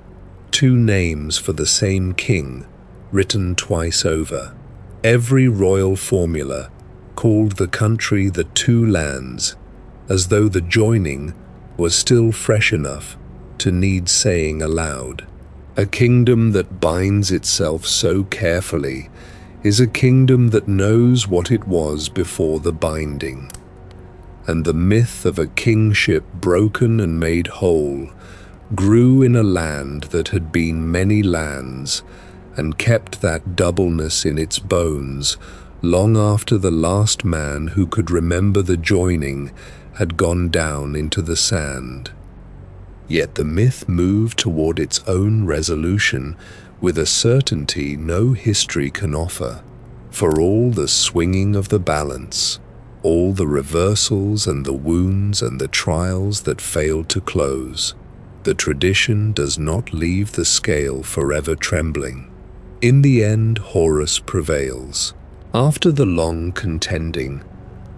two names for the same king, written twice over. Every royal formula called the country the Two Lands, as though the joining was still fresh enough to need saying aloud. A kingdom that binds itself so carefully is a kingdom that knows what it was before the binding. And the myth of a kingship broken and made whole grew in a land that had been many lands, and kept that doubleness in its bones long after the last man who could remember the joining had gone down into the sand. Yet the myth moved toward its own resolution with a certainty no history can offer. For all the swinging of the balance, all the reversals and the wounds and the trials that failed to close, the tradition does not leave the scale forever trembling. In the end, Horus prevails. After the long contending,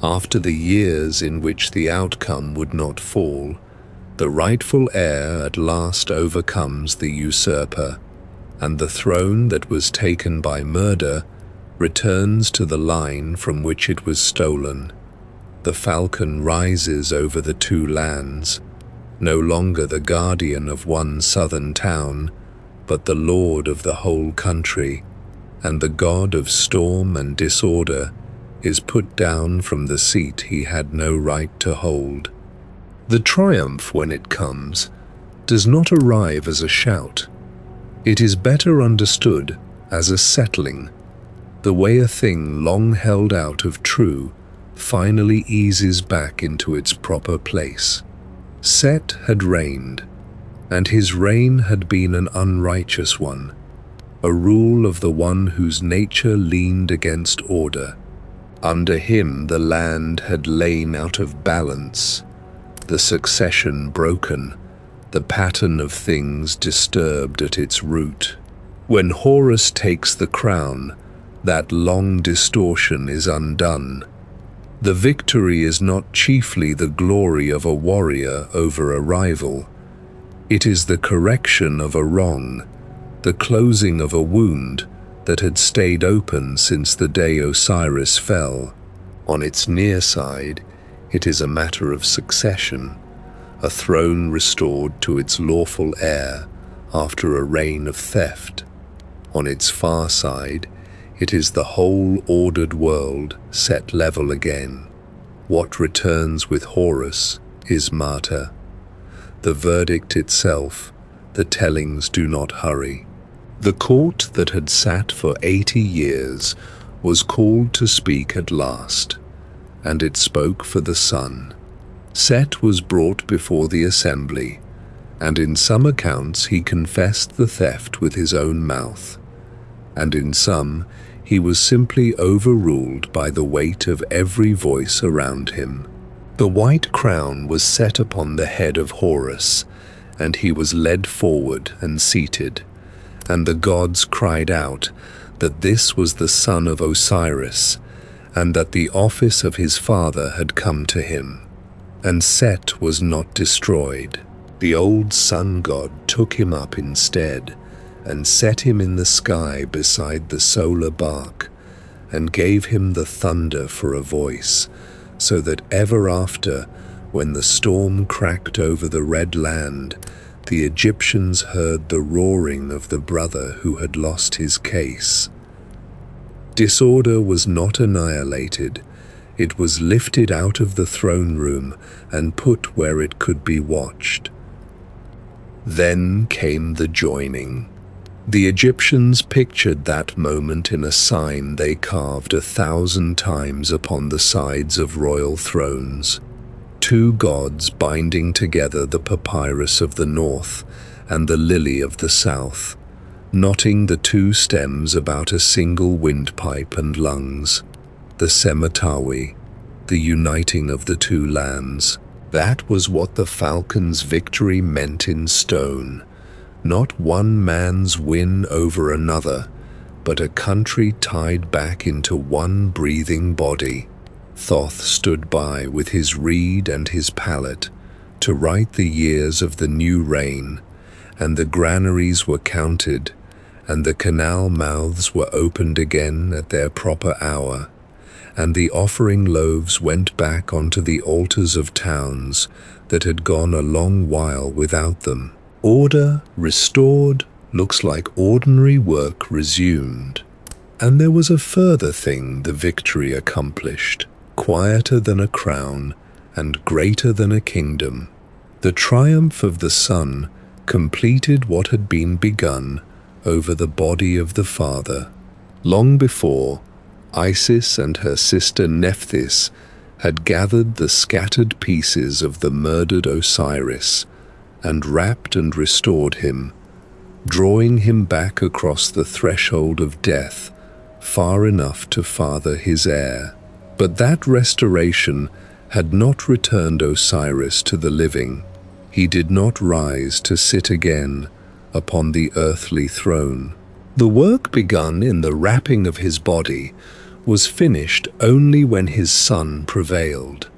after the years in which the outcome would not fall, the rightful heir at last overcomes the usurper, and the throne that was taken by murder returns to the line from which it was stolen. The falcon rises over the two lands, no longer the guardian of one southern town, but the lord of the whole country, and the god of storm and disorder is put down from the seat he had no right to hold. The triumph, when it comes, does not arrive as a shout. It is better understood as a settling, the way a thing long held out of true finally eases back into its proper place. Set had reigned, and his reign had been an unrighteous one, a rule of the one whose nature leaned against order. Under him the land had lain out of balance, the succession broken, the pattern of things disturbed at its root. When Horus takes the crown, that long distortion is undone. The victory is not chiefly the glory of a warrior over a rival. It is the correction of a wrong, the closing of a wound that had stayed open since the day Osiris fell. On its near side, it is a matter of succession, a throne restored to its lawful heir after a reign of theft. On its far side, it is the whole ordered world set level again. What returns with Horus is martyr. The verdict itself, the tellings do not hurry. The court that had sat for 80 years was called to speak at last, and it spoke for the sun. Set was brought before the assembly, and in some accounts he confessed the theft with his own mouth, and in some he was simply overruled by the weight of every voice around him. The white crown was set upon the head of Horus, and he was led forward and seated, and the gods cried out that this was the son of Osiris, and that the office of his father had come to him. And Set was not destroyed. The old sun god took him up instead, and set him in the sky beside the solar bark, and gave him the thunder for a voice, so that ever after, when the storm cracked over the red land, the Egyptians heard the roaring of the brother who had lost his case. Disorder was not annihilated. It was lifted out of the throne room and put where it could be watched. Then came the joining. The Egyptians pictured that moment in a sign they carved 1,000 times upon the sides of royal thrones. Two gods binding together the papyrus of the north and the lily of the south, knotting the two stems about a single windpipe and lungs. The Sematawi, the uniting of the two lands. That was what the falcon's victory meant in stone. Not one man's win over another, but a country tied back into one breathing body. Thoth stood by with his reed and his palette to write the years of the new reign, and the granaries were counted, and the canal mouths were opened again at their proper hour, and the offering loaves went back onto the altars of towns that had gone a long while without them. Order restored, looks like ordinary work resumed. And there was a further thing the victory accomplished, quieter than a crown and greater than a kingdom. The triumph of the sun completed what had been begun over the body of the father. Long before, Isis and her sister Nephthys had gathered the scattered pieces of the murdered Osiris and wrapped and restored him, drawing him back across the threshold of death, far enough to father his heir. But that restoration had not returned Osiris to the living. He did not rise to sit again upon the earthly throne. The work begun in the wrapping of his body was finished only when his son prevailed,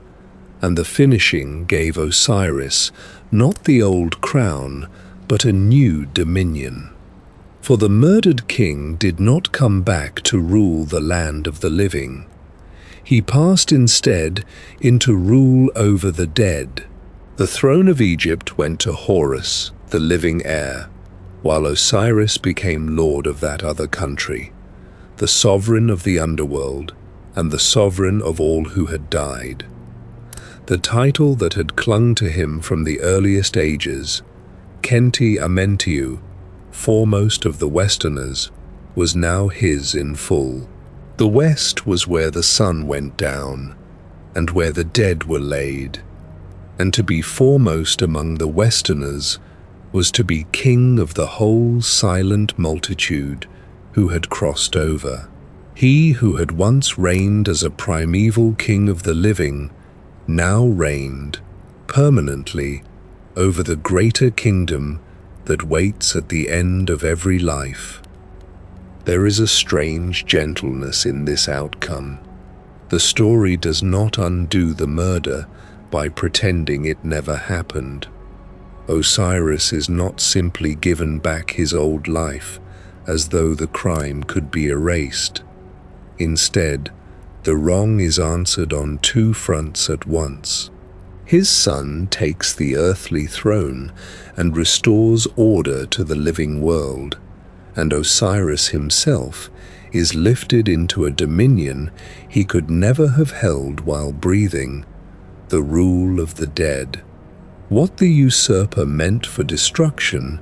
and the finishing gave Osiris not the old crown, but a new dominion. For the murdered king did not come back to rule the land of the living. He passed instead into rule over the dead. The throne of Egypt went to Horus, the living heir, while Osiris became lord of that other country, the sovereign of the underworld and the sovereign of all who had died. The title that had clung to him from the earliest ages, Kenti Amentiu, foremost of the Westerners, was now his in full. The West was where the sun went down, and where the dead were laid, and to be foremost among the Westerners was to be king of the whole silent multitude who had crossed over. He who had once reigned as a primeval king of the living now reigned permanently over the greater kingdom that waits at the end of every life. There is a strange gentleness in this outcome. The story does not undo the murder by pretending it never happened. Osiris is not simply given back his old life as though the crime could be erased. Instead, the wrong is answered on two fronts at once. His son takes the earthly throne and restores order to the living world, and Osiris himself is lifted into a dominion he could never have held while breathing, the rule of the dead. What the usurper meant for destruction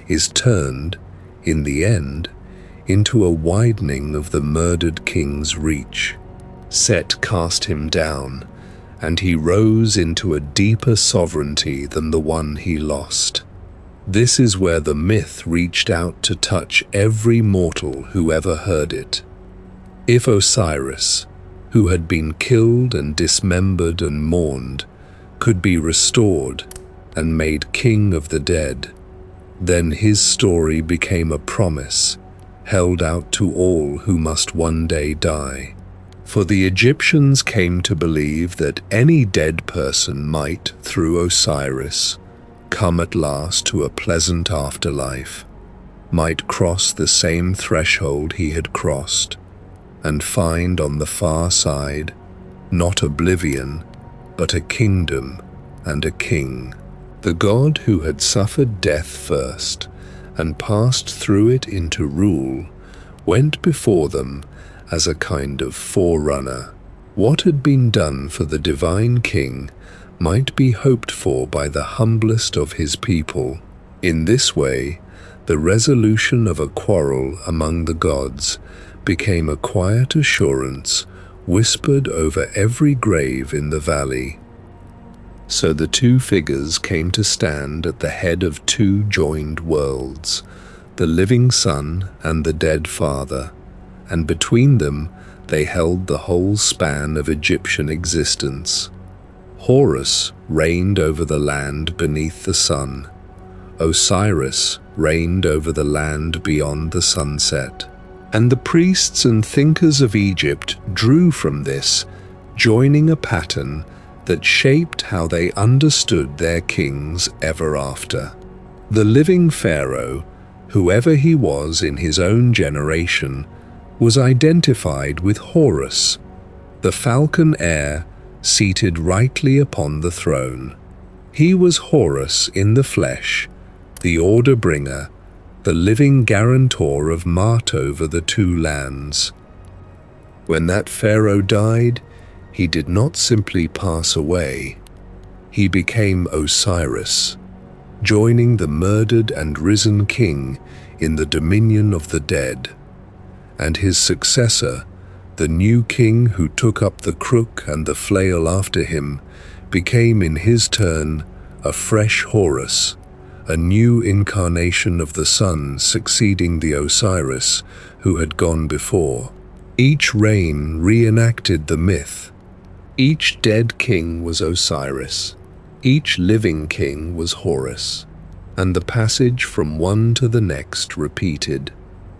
is turned, in the end, into a widening of the murdered king's reach. Set cast him down, and he rose into a deeper sovereignty than the one he lost. This is where the myth reached out to touch every mortal who ever heard it. If Osiris, who had been killed and dismembered and mourned, could be restored and made king of the dead, then his story became a promise held out to all who must one day die. For the Egyptians came to believe that any dead person might, through Osiris, come at last to a pleasant afterlife, might cross the same threshold he had crossed, and find on the far side not oblivion, but a kingdom and a king. The god who had suffered death first and passed through it into rule went before them as a kind of forerunner. What had been done for the divine king might be hoped for by the humblest of his people. In this way, the resolution of a quarrel among the gods became a quiet assurance whispered over every grave in the valley. So the two figures came to stand at the head of two joined worlds, the living son and the dead father, and between them they held the whole span of Egyptian existence. Horus reigned over the land beneath the sun. Osiris reigned over the land beyond the sunset. And the priests and thinkers of Egypt drew from this, joining a pattern that shaped how they understood their kings ever after. The living pharaoh, whoever he was in his own generation, was identified with Horus, the falcon heir seated rightly upon the throne. He was Horus in the flesh, the order bringer, the living guarantor of might over the two lands. When that pharaoh died, he did not simply pass away. He became Osiris, joining the murdered and risen king in the dominion of the dead. And his successor, the new king who took up the crook and the flail after him, became in his turn a fresh Horus, a new incarnation of the sun succeeding the Osiris who had gone before. Each reign reenacted the myth. Each dead king was Osiris, each living king was Horus, and the passage from one to the next repeated,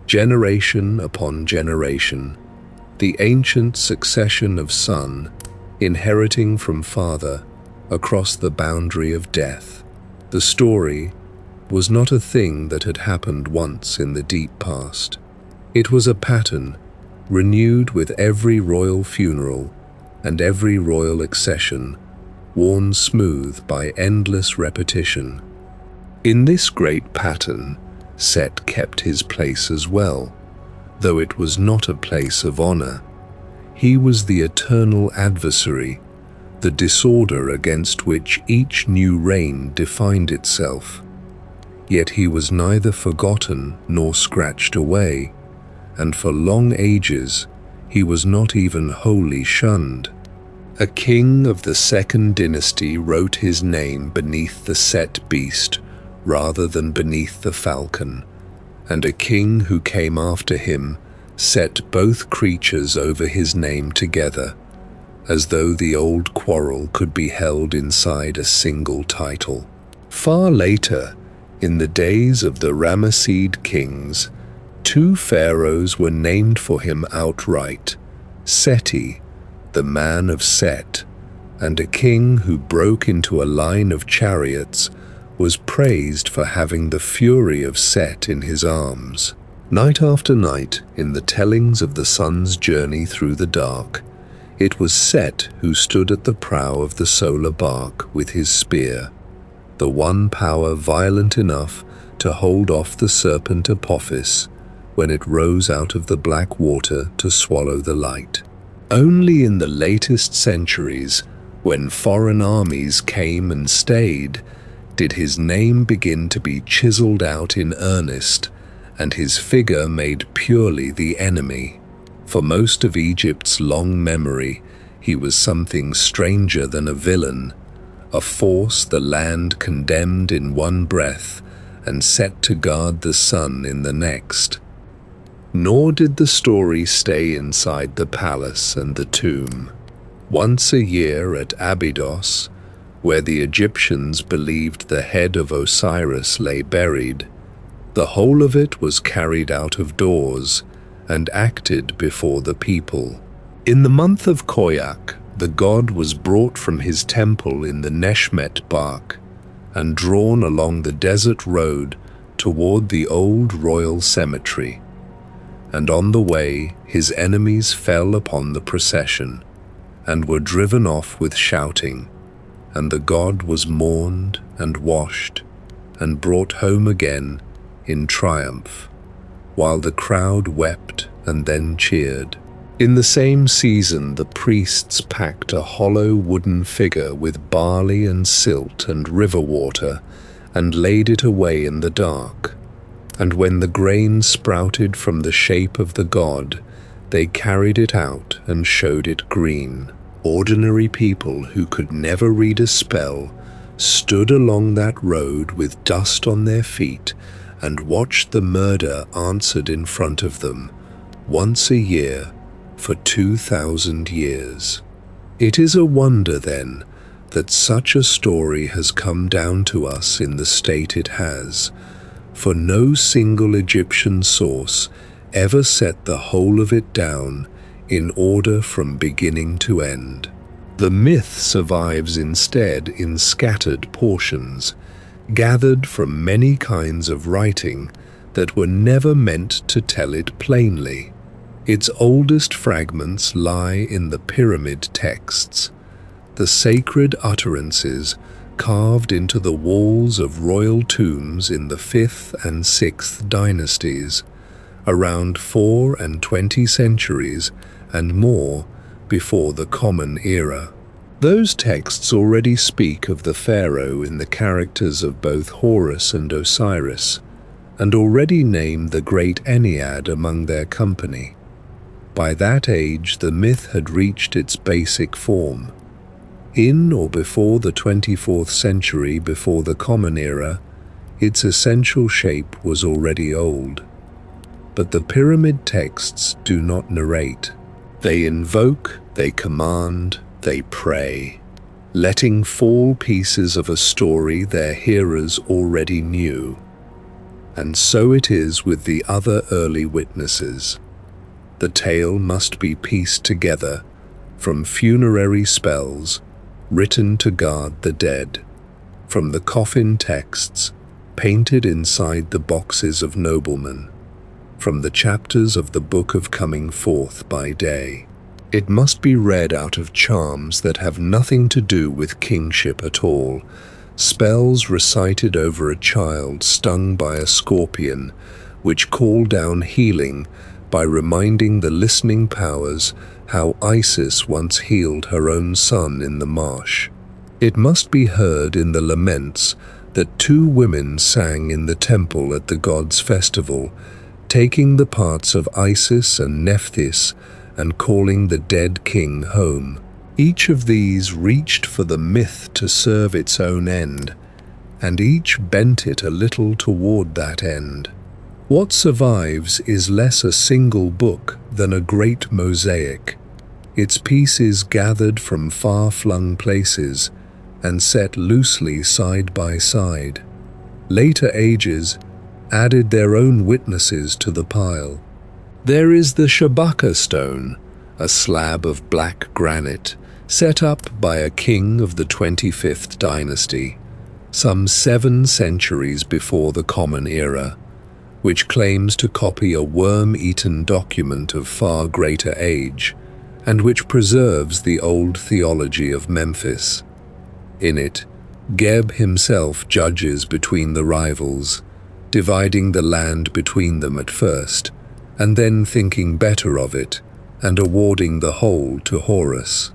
generation upon generation, the ancient succession of son inheriting from father across the boundary of death. The story was not a thing that had happened once in the deep past. It was a pattern renewed with every royal funeral and every royal accession, worn smooth by endless repetition. In this great pattern, Set kept his place as well, though it was not a place of honor. He was the eternal adversary, the disorder against which each new reign defined itself. Yet he was neither forgotten nor scratched away, and for long ages he was not even wholly shunned. A king of the second dynasty wrote his name beneath the Set beast rather than beneath the falcon, and a king who came after him set both creatures over his name together, as though the old Quarrel could be held inside a single title. Far later, in the days of the Ramessid kings, two pharaohs were named for him outright, Seti, the man of Set, and a king who broke into a line of chariots was praised for having the fury of Set in his arms. Night after night, in the tellings of the sun's journey through the dark, it was Set who stood at the prow of the solar bark with his spear, the one power violent enough to hold off the serpent Apophis when it rose out of the black water to swallow the light. Only in the latest centuries, when foreign armies came and stayed, did his name begin to be chiseled out in earnest, and his figure made purely the enemy. For most of Egypt's long memory, He was something stranger than a villain, a force the land condemned in one breath and set to guard the sun in the next. Nor did the story stay inside the palace and the tomb. Once a year at Abydos, where the Egyptians believed the head of Osiris lay buried, the whole of it was carried out of doors and acted before the people. In the month of Koyak, the god was brought from his temple in the Neshmet bark and drawn along the desert road toward the old royal cemetery. And on the way, his enemies fell upon the procession and were driven off with shouting, and the god was mourned and washed and brought home again in triumph, while the crowd wept and then cheered. In the same season, the priests packed a hollow wooden figure with barley and silt and river water and laid it away in the dark. And when the grain sprouted from the shape of the god, they carried it out and showed it green. Ordinary people who could never read a spell stood along that road with dust on their feet and watched the murder answered in front of them, once a year for 2,000 years. It is a wonder, then, that such a story has come down to us in the state it has, for no single Egyptian source ever set the whole of it down in order from beginning to end. The myth survives instead in scattered portions, gathered from many kinds of writing that were never meant to tell it plainly. Its oldest fragments lie in the pyramid texts, the sacred utterances carved into the walls of royal tombs in the 5th and 6th dynasties, around 4 and 20 centuries and more before the Common Era. Those texts already speak of the pharaoh in the characters of both Horus and Osiris, and already name the great Ennead among their company. By that age, the myth had reached its basic form. In or before the 24th century before the Common Era, its essential shape was already old. But the pyramid texts do not narrate. They invoke, they command, they pray, letting fall pieces of a story their hearers already knew. And so it is with the other early witnesses. The tale must be pieced together from funerary spells written to guard the dead, from the coffin texts painted inside the boxes of noblemen, from the chapters of the Book of Coming Forth by Day. It must be read out of charms that have nothing to do with kingship at all, spells recited over a child stung by a scorpion, which call down healing by reminding the listening powers how Isis once healed her own son in the marsh. It must be heard in the laments that 2 women sang in the temple at the god's festival, taking the parts of Isis and Nephthys and calling the dead king home. Each of these reached for the myth to serve its own end, and each bent it a little toward that end. What survives is less a single book than a great mosaic, its pieces gathered from far-flung places and set loosely side by side. Later ages added their own witnesses to the pile. There is the Shabaka stone, a slab of black granite set up by a king of the 25th dynasty, some 7 centuries before the Common Era, which claims to copy a worm-eaten document of far greater age, and which preserves the old theology of Memphis. In it, Geb himself judges between the rivals, dividing the land between them at first, and then thinking better of it, and awarding the whole to Horus.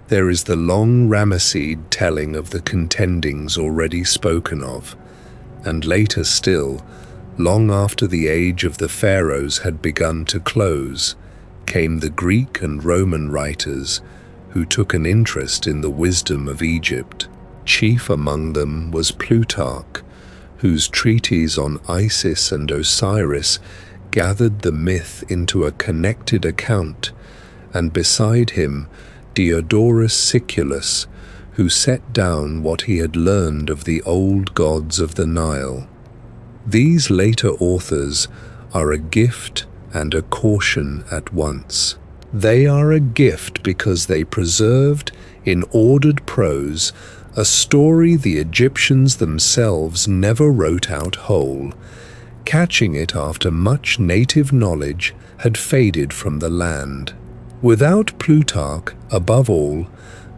There is the long Ramesseid telling of the contendings already spoken of, and later still, long after the age of the pharaohs had begun to close, came the Greek and Roman writers who took an interest in the wisdom of Egypt. Chief among them was Plutarch, whose treatise on Isis and Osiris gathered the myth into a connected account, and beside him Diodorus Siculus, who set down what he had learned of the old gods of the Nile. These later authors are a gift and a caution at once. They are a gift because they preserved, in ordered prose, a story the Egyptians themselves never wrote out whole, catching it after much native knowledge had faded from the land. Without Plutarch, above all,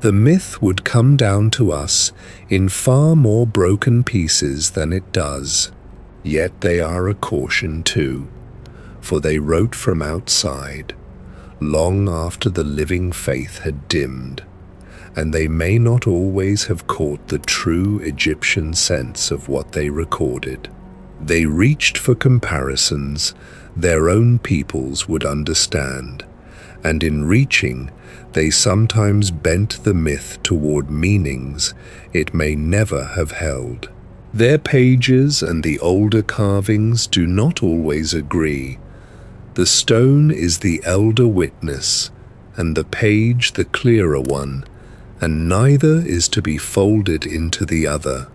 the myth would come down to us in far more broken pieces than it does. Yet they are a caution too, for they wrote from outside, long after the living faith had dimmed, and they may not always have caught the true Egyptian sense of what they recorded. They reached for comparisons their own peoples would understand, and in reaching, they sometimes bent the myth toward meanings it may never have held. Their pages and the older carvings do not always agree. The stone is the elder witness, and the page the clearer one, and neither is to be folded into the other,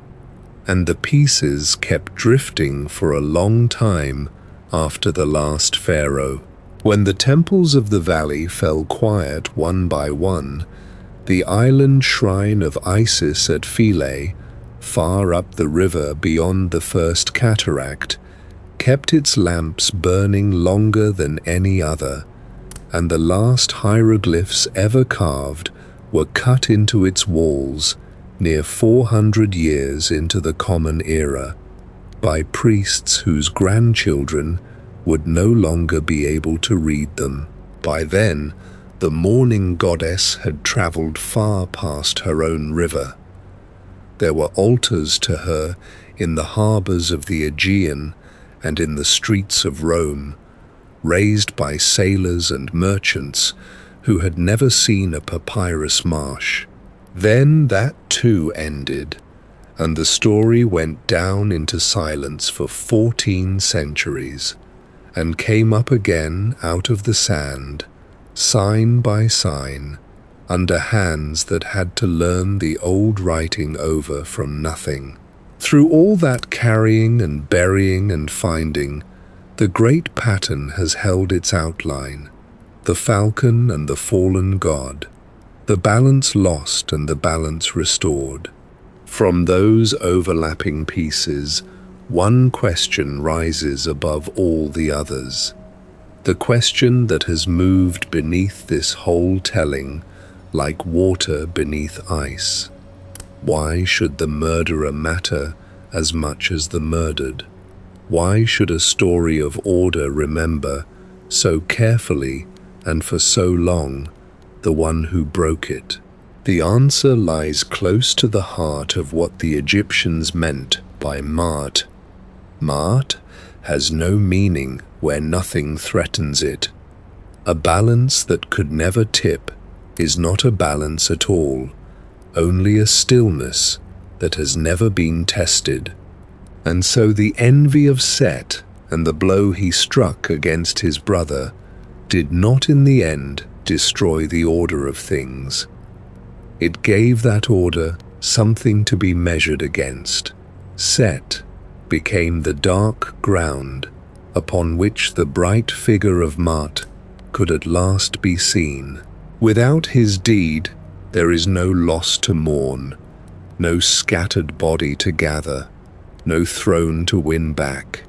and the pieces kept drifting for a long time after the last pharaoh. When the temples of the valley fell quiet one by one, the island shrine of Isis at Philae, far up the river beyond the first cataract, kept its lamps burning longer than any other, and the last hieroglyphs ever carved were cut into its walls near 400 years into the Common Era, by priests whose grandchildren would no longer be able to read them. By then, the mourning goddess had traveled far past her own river. There were altars to her in the harbors of the Aegean and in the streets of Rome, raised by sailors and merchants who had never seen a papyrus marsh. Then that too ended, and the story went down into silence for 14 centuries, and came up again out of the sand, sign by sign, under hands that had to learn the old writing over from nothing. Through all that carrying and burying and finding, the great pattern has held its outline, the falcon and the fallen god, the balance lost and the balance restored. From those overlapping pieces, one question rises above all the others, the question that has moved beneath this whole telling like water beneath ice. Why should the murderer matter as much as the murdered? Why should a story of order remember so carefully and for so long the one who broke it? The answer lies close to the heart of what the Egyptians meant by Ma'at. Ma'at has no meaning where nothing threatens it. A balance that could never tip is not a balance at all, only a stillness that has never been tested. And so the envy of Set and the blow he struck against his brother did not in the end destroy the order of things. It gave that order something to be measured against. Set became the dark ground upon which the bright figure of Ma'at could at last be seen. Without his deed, there is no loss to mourn, no scattered body to gather, no throne to win back,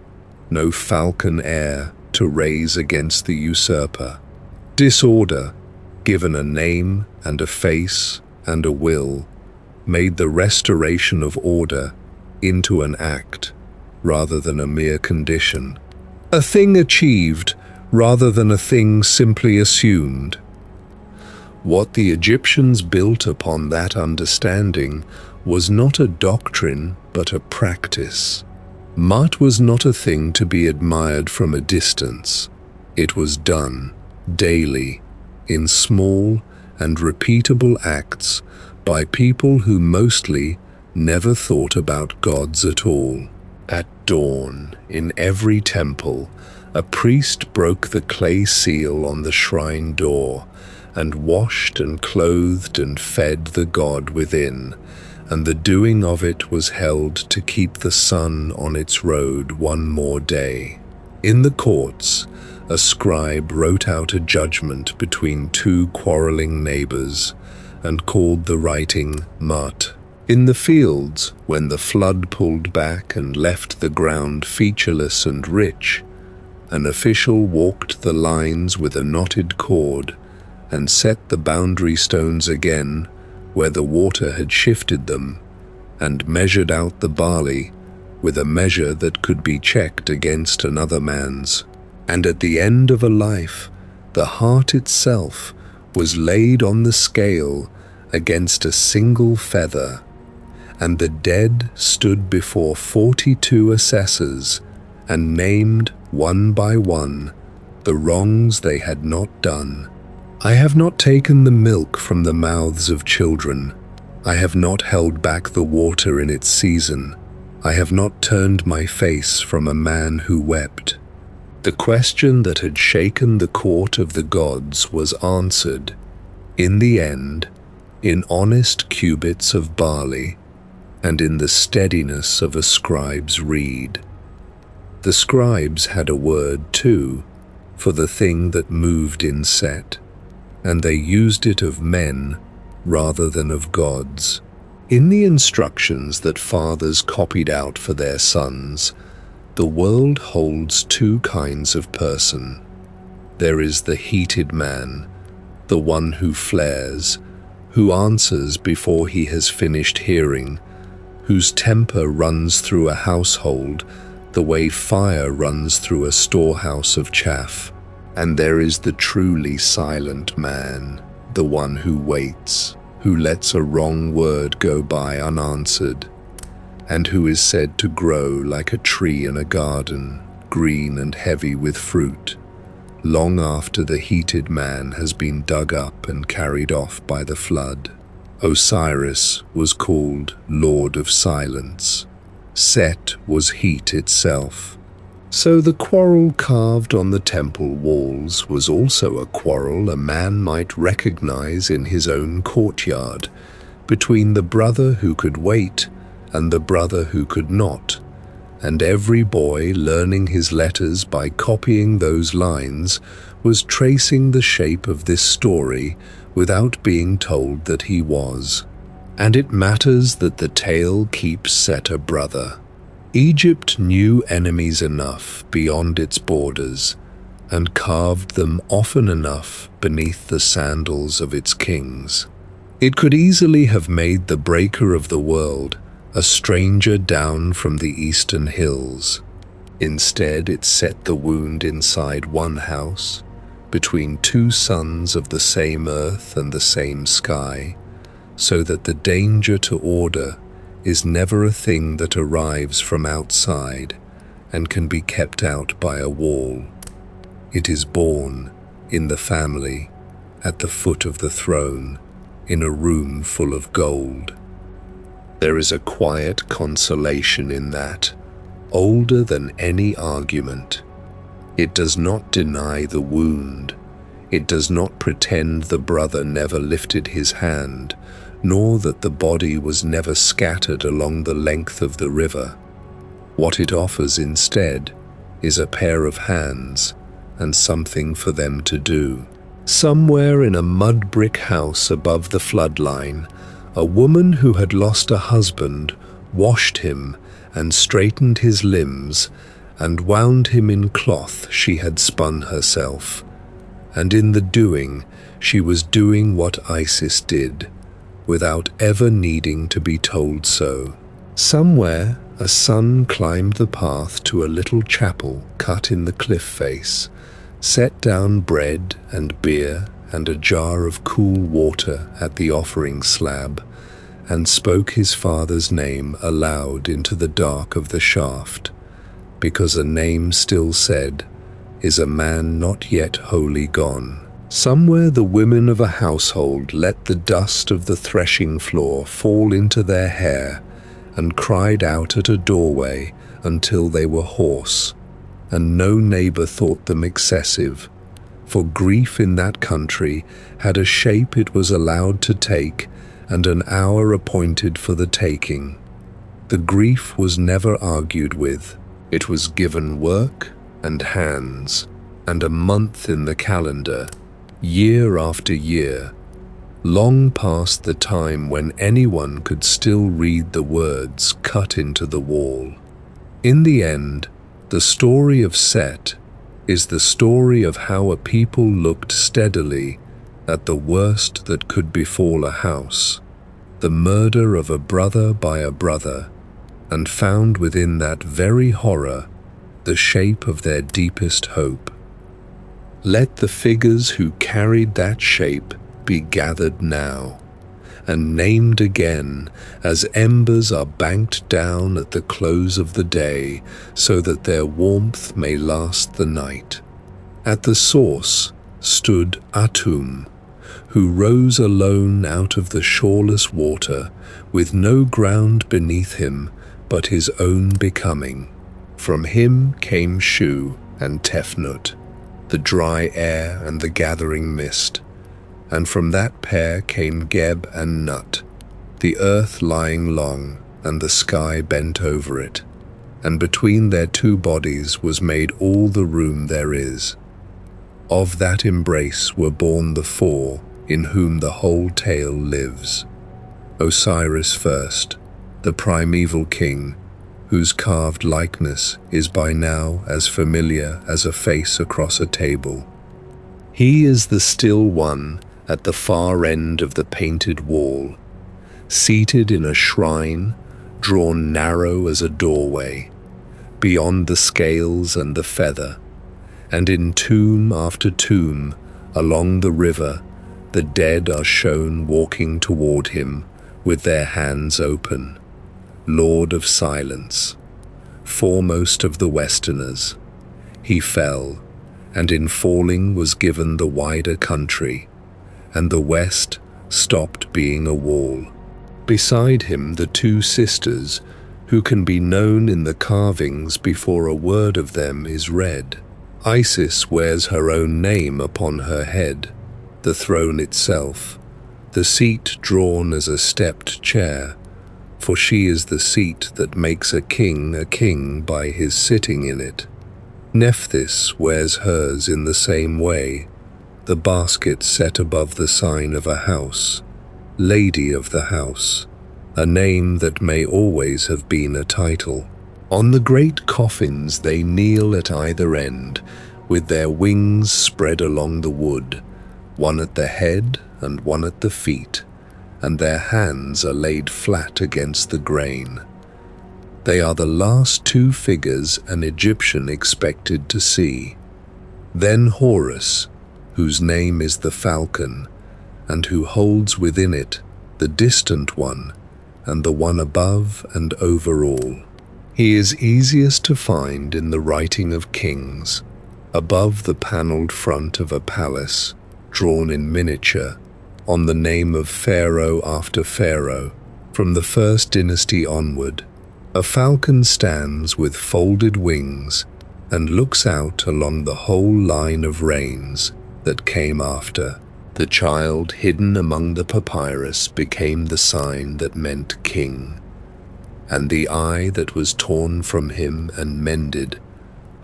no falcon heir to raise against the usurper. Disorder, given a name and a face and a will, made the restoration of order into an act rather than a mere condition, a thing achieved rather than a thing simply assumed. What the Egyptians built upon that understanding was not a doctrine but a practice. Ma'at was not a thing to be admired from a distance. It was done, daily, in small and repeatable acts by people who mostly never thought about gods at all. At dawn, in every temple, a priest broke the clay seal on the shrine door and washed and clothed and fed the god within, and the doing of it was held to keep the sun on its road one more day. In the courts, a scribe wrote out a judgment between two quarreling neighbors and called the writing Mut. In the fields, when the flood pulled back and left the ground featureless and rich, an official walked the lines with a knotted cord and set the boundary stones again where the water had shifted them, and measured out the barley with a measure that could be checked against another man's. And at the end of a life, the heart itself was laid on the scale against a single feather, and the dead stood before 42 assessors and named one by one the wrongs they had not done. I have not taken the milk from the mouths of children. I have not held back the water in its season. I have not turned my face from a man who wept. The question that had shaken the court of the gods was answered, in the end, in honest cubits of barley, and in the steadiness of a scribe's reed. The scribes had a word, too, for the thing that moved in set, and they used it of men rather than of gods. In the instructions that fathers copied out for their sons, the world holds two kinds of person. There is the heated man, the one who flares, who answers before he has finished hearing, whose temper runs through a household the way fire runs through a storehouse of chaff. And there is the truly silent man, the one who waits, who lets a wrong word go by unanswered, and who is said to grow like a tree in a garden, green and heavy with fruit, long after the heated man has been dug up and carried off by the flood. Osiris was called Lord of Silence. Set was heat itself. So the quarrel carved on the temple walls was also a quarrel a man might recognize in his own courtyard, between the brother who could wait and the brother who could not, and every boy learning his letters by copying those lines was tracing the shape of this story without being told that he was. And it matters that the tale keeps set a brother. Egypt knew enemies enough beyond its borders, and carved them often enough beneath the sandals of its kings. It could easily have made the breaker of the world a stranger down from the eastern hills. Instead, it set the wound inside one house, between two sons of the same earth and the same sky, so that the danger to order is never a thing that arrives from outside and can be kept out by a wall. It is born in the family, at the foot of the throne, in a room full of gold. There is a quiet consolation in that, older than any argument. It does not deny the wound. It does not pretend the brother never lifted his hand, nor that the body was never scattered along the length of the river. What it offers instead is a pair of hands and something for them to do. Somewhere in a mud brick house above the floodline, a woman who had lost a husband washed him and straightened his limbs and wound him in cloth she had spun herself. And in the doing, she was doing what Isis did, without ever needing to be told so. Somewhere, a son climbed the path to a little chapel cut in the cliff face, set down bread and beer and a jar of cool water at the offering slab, and spoke his father's name aloud into the dark of the shaft, because a name still said, "Is a man not yet wholly gone?" Somewhere the women of a household let the dust of the threshing floor fall into their hair and cried out at a doorway until they were hoarse, and no neighbor thought them excessive, for grief in that country had a shape it was allowed to take and an hour appointed for the taking. The grief was never argued with. It was given work and hands, and a month in the calendar, year after year, long past the time when anyone could still read the words cut into the wall. In the end, the story of Set is the story of how a people looked steadily at the worst that could befall a house, the murder of a brother by a brother, and found within that very horror the shape of their deepest hope. Let the figures who carried that shape be gathered now, and named again as embers are banked down at the close of the day, so that their warmth may last the night. At the source stood Atum, who rose alone out of the shoreless water, with no ground beneath him but his own becoming. From him came Shu and Tefnut, the dry air and the gathering mist, and from that pair came Geb and Nut, the earth lying long and the sky bent over it, and between their two bodies was made all the room there is. Of that embrace were born the four in whom the whole tale lives. Osiris first, the primeval king, whose carved likeness is by now as familiar as a face across a table. He is the still one at the far end of the painted wall, seated in a shrine drawn narrow as a doorway, beyond the scales and the feather, and in tomb after tomb along the river the dead are shown walking toward him with their hands open. Lord of silence, foremost of the Westerners, he fell, and in falling was given the wider country, and the West stopped being a wall. Beside him the two sisters, who can be known in the carvings before a word of them is read. Isis wears her own name upon her head, the throne itself, the seat drawn as a stepped chair, for she is the seat that makes a king by his sitting in it. Nephthys wears hers in the same way, the basket set above the sign of a house, Lady of the House, a name that may always have been a title. On the great coffins they kneel at either end, with their wings spread along the wood, one at the head and one at the feet, and their hands are laid flat against the grain. They are the last two figures an Egyptian expected to see. Then Horus, whose name is the falcon, and who holds within it the distant one and the one above and over all. He is easiest to find in the writing of kings, above the panelled front of a palace, drawn in miniature, on the name of pharaoh after pharaoh, from the first dynasty onward. A falcon stands with folded wings and looks out along the whole line of reigns that came after. The child hidden among the papyrus became the sign that meant king, and the eye that was torn from him and mended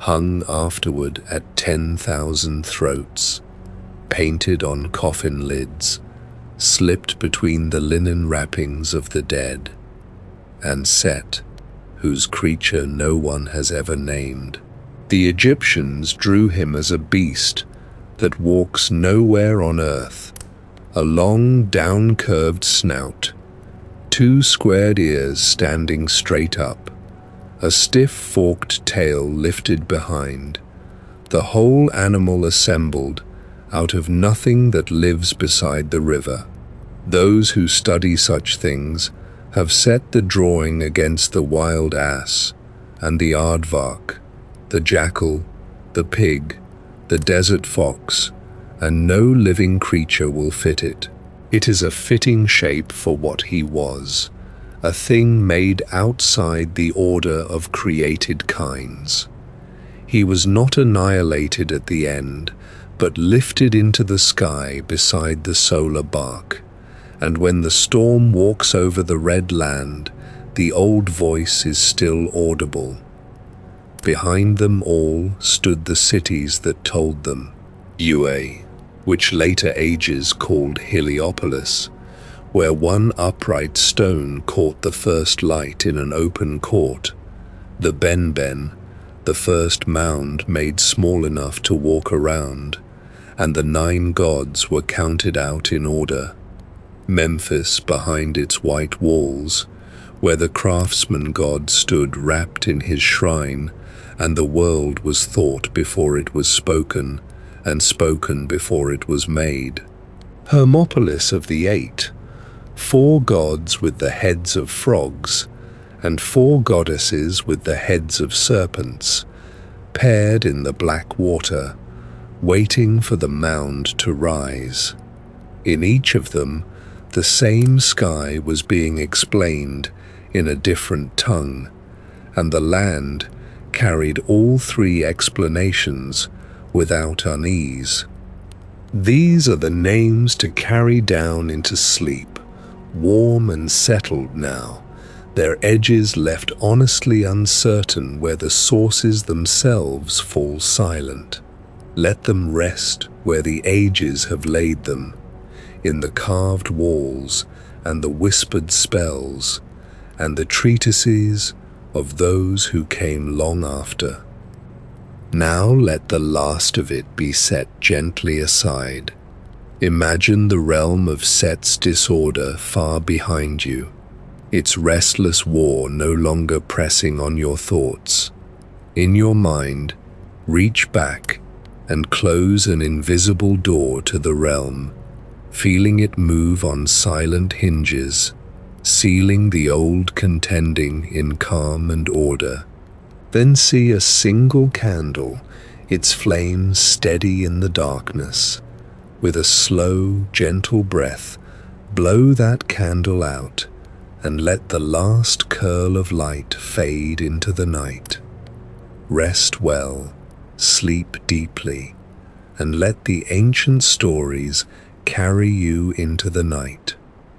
hung afterward at 10,000 throats, painted on coffin lids, slipped between the linen wrappings of the dead, and Set, whose creature no one has ever named. The Egyptians drew him as a beast that walks nowhere on earth, a long down-curved snout, two squared ears standing straight up, a stiff forked tail lifted behind, the whole animal assembled out of nothing that lives beside the river. Those who study such things have set the drawing against the wild ass and the aardvark, the jackal, the pig, the desert fox, and no living creature will fit it. It is a fitting shape for what he was, a thing made outside the order of created kinds. He was not annihilated at the end, but lifted into the sky beside the solar bark, and when the storm walks over the red land, the old voice is still audible. Behind them all stood the cities that told them, Ua, which later ages called Heliopolis, where one upright stone caught the first light in an open court, the Ben, the first mound made small enough to walk around, and the 9 gods were counted out in order. Memphis behind its white walls, where the craftsman god stood wrapped in his shrine, and the world was thought before it was spoken, and spoken before it was made. Hermopolis of the 8, 4 gods with the heads of frogs, and 4 goddesses with the heads of serpents, paired in the black water, waiting for the mound to rise. In each of them, the same sky was being explained in a different tongue, and the land carried all 3 explanations without unease. These are the names to carry down into sleep, warm and settled now, their edges left honestly uncertain where the sources themselves fall silent. Let them rest where the ages have laid them, in the carved walls and the whispered spells, and the treatises of those who came long after. Now let the last of it be set gently aside. Imagine the realm of Set's disorder far behind you, its restless war no longer pressing on your thoughts. In your mind, reach back and close an invisible door to the realm, feeling it move on silent hinges, sealing the old contending in calm and order. Then see a single candle, its flame steady in the darkness. With a slow, gentle breath, blow that candle out and let the last curl of light fade into the night. Rest well, sleep deeply, and let the ancient stories carry you into the night.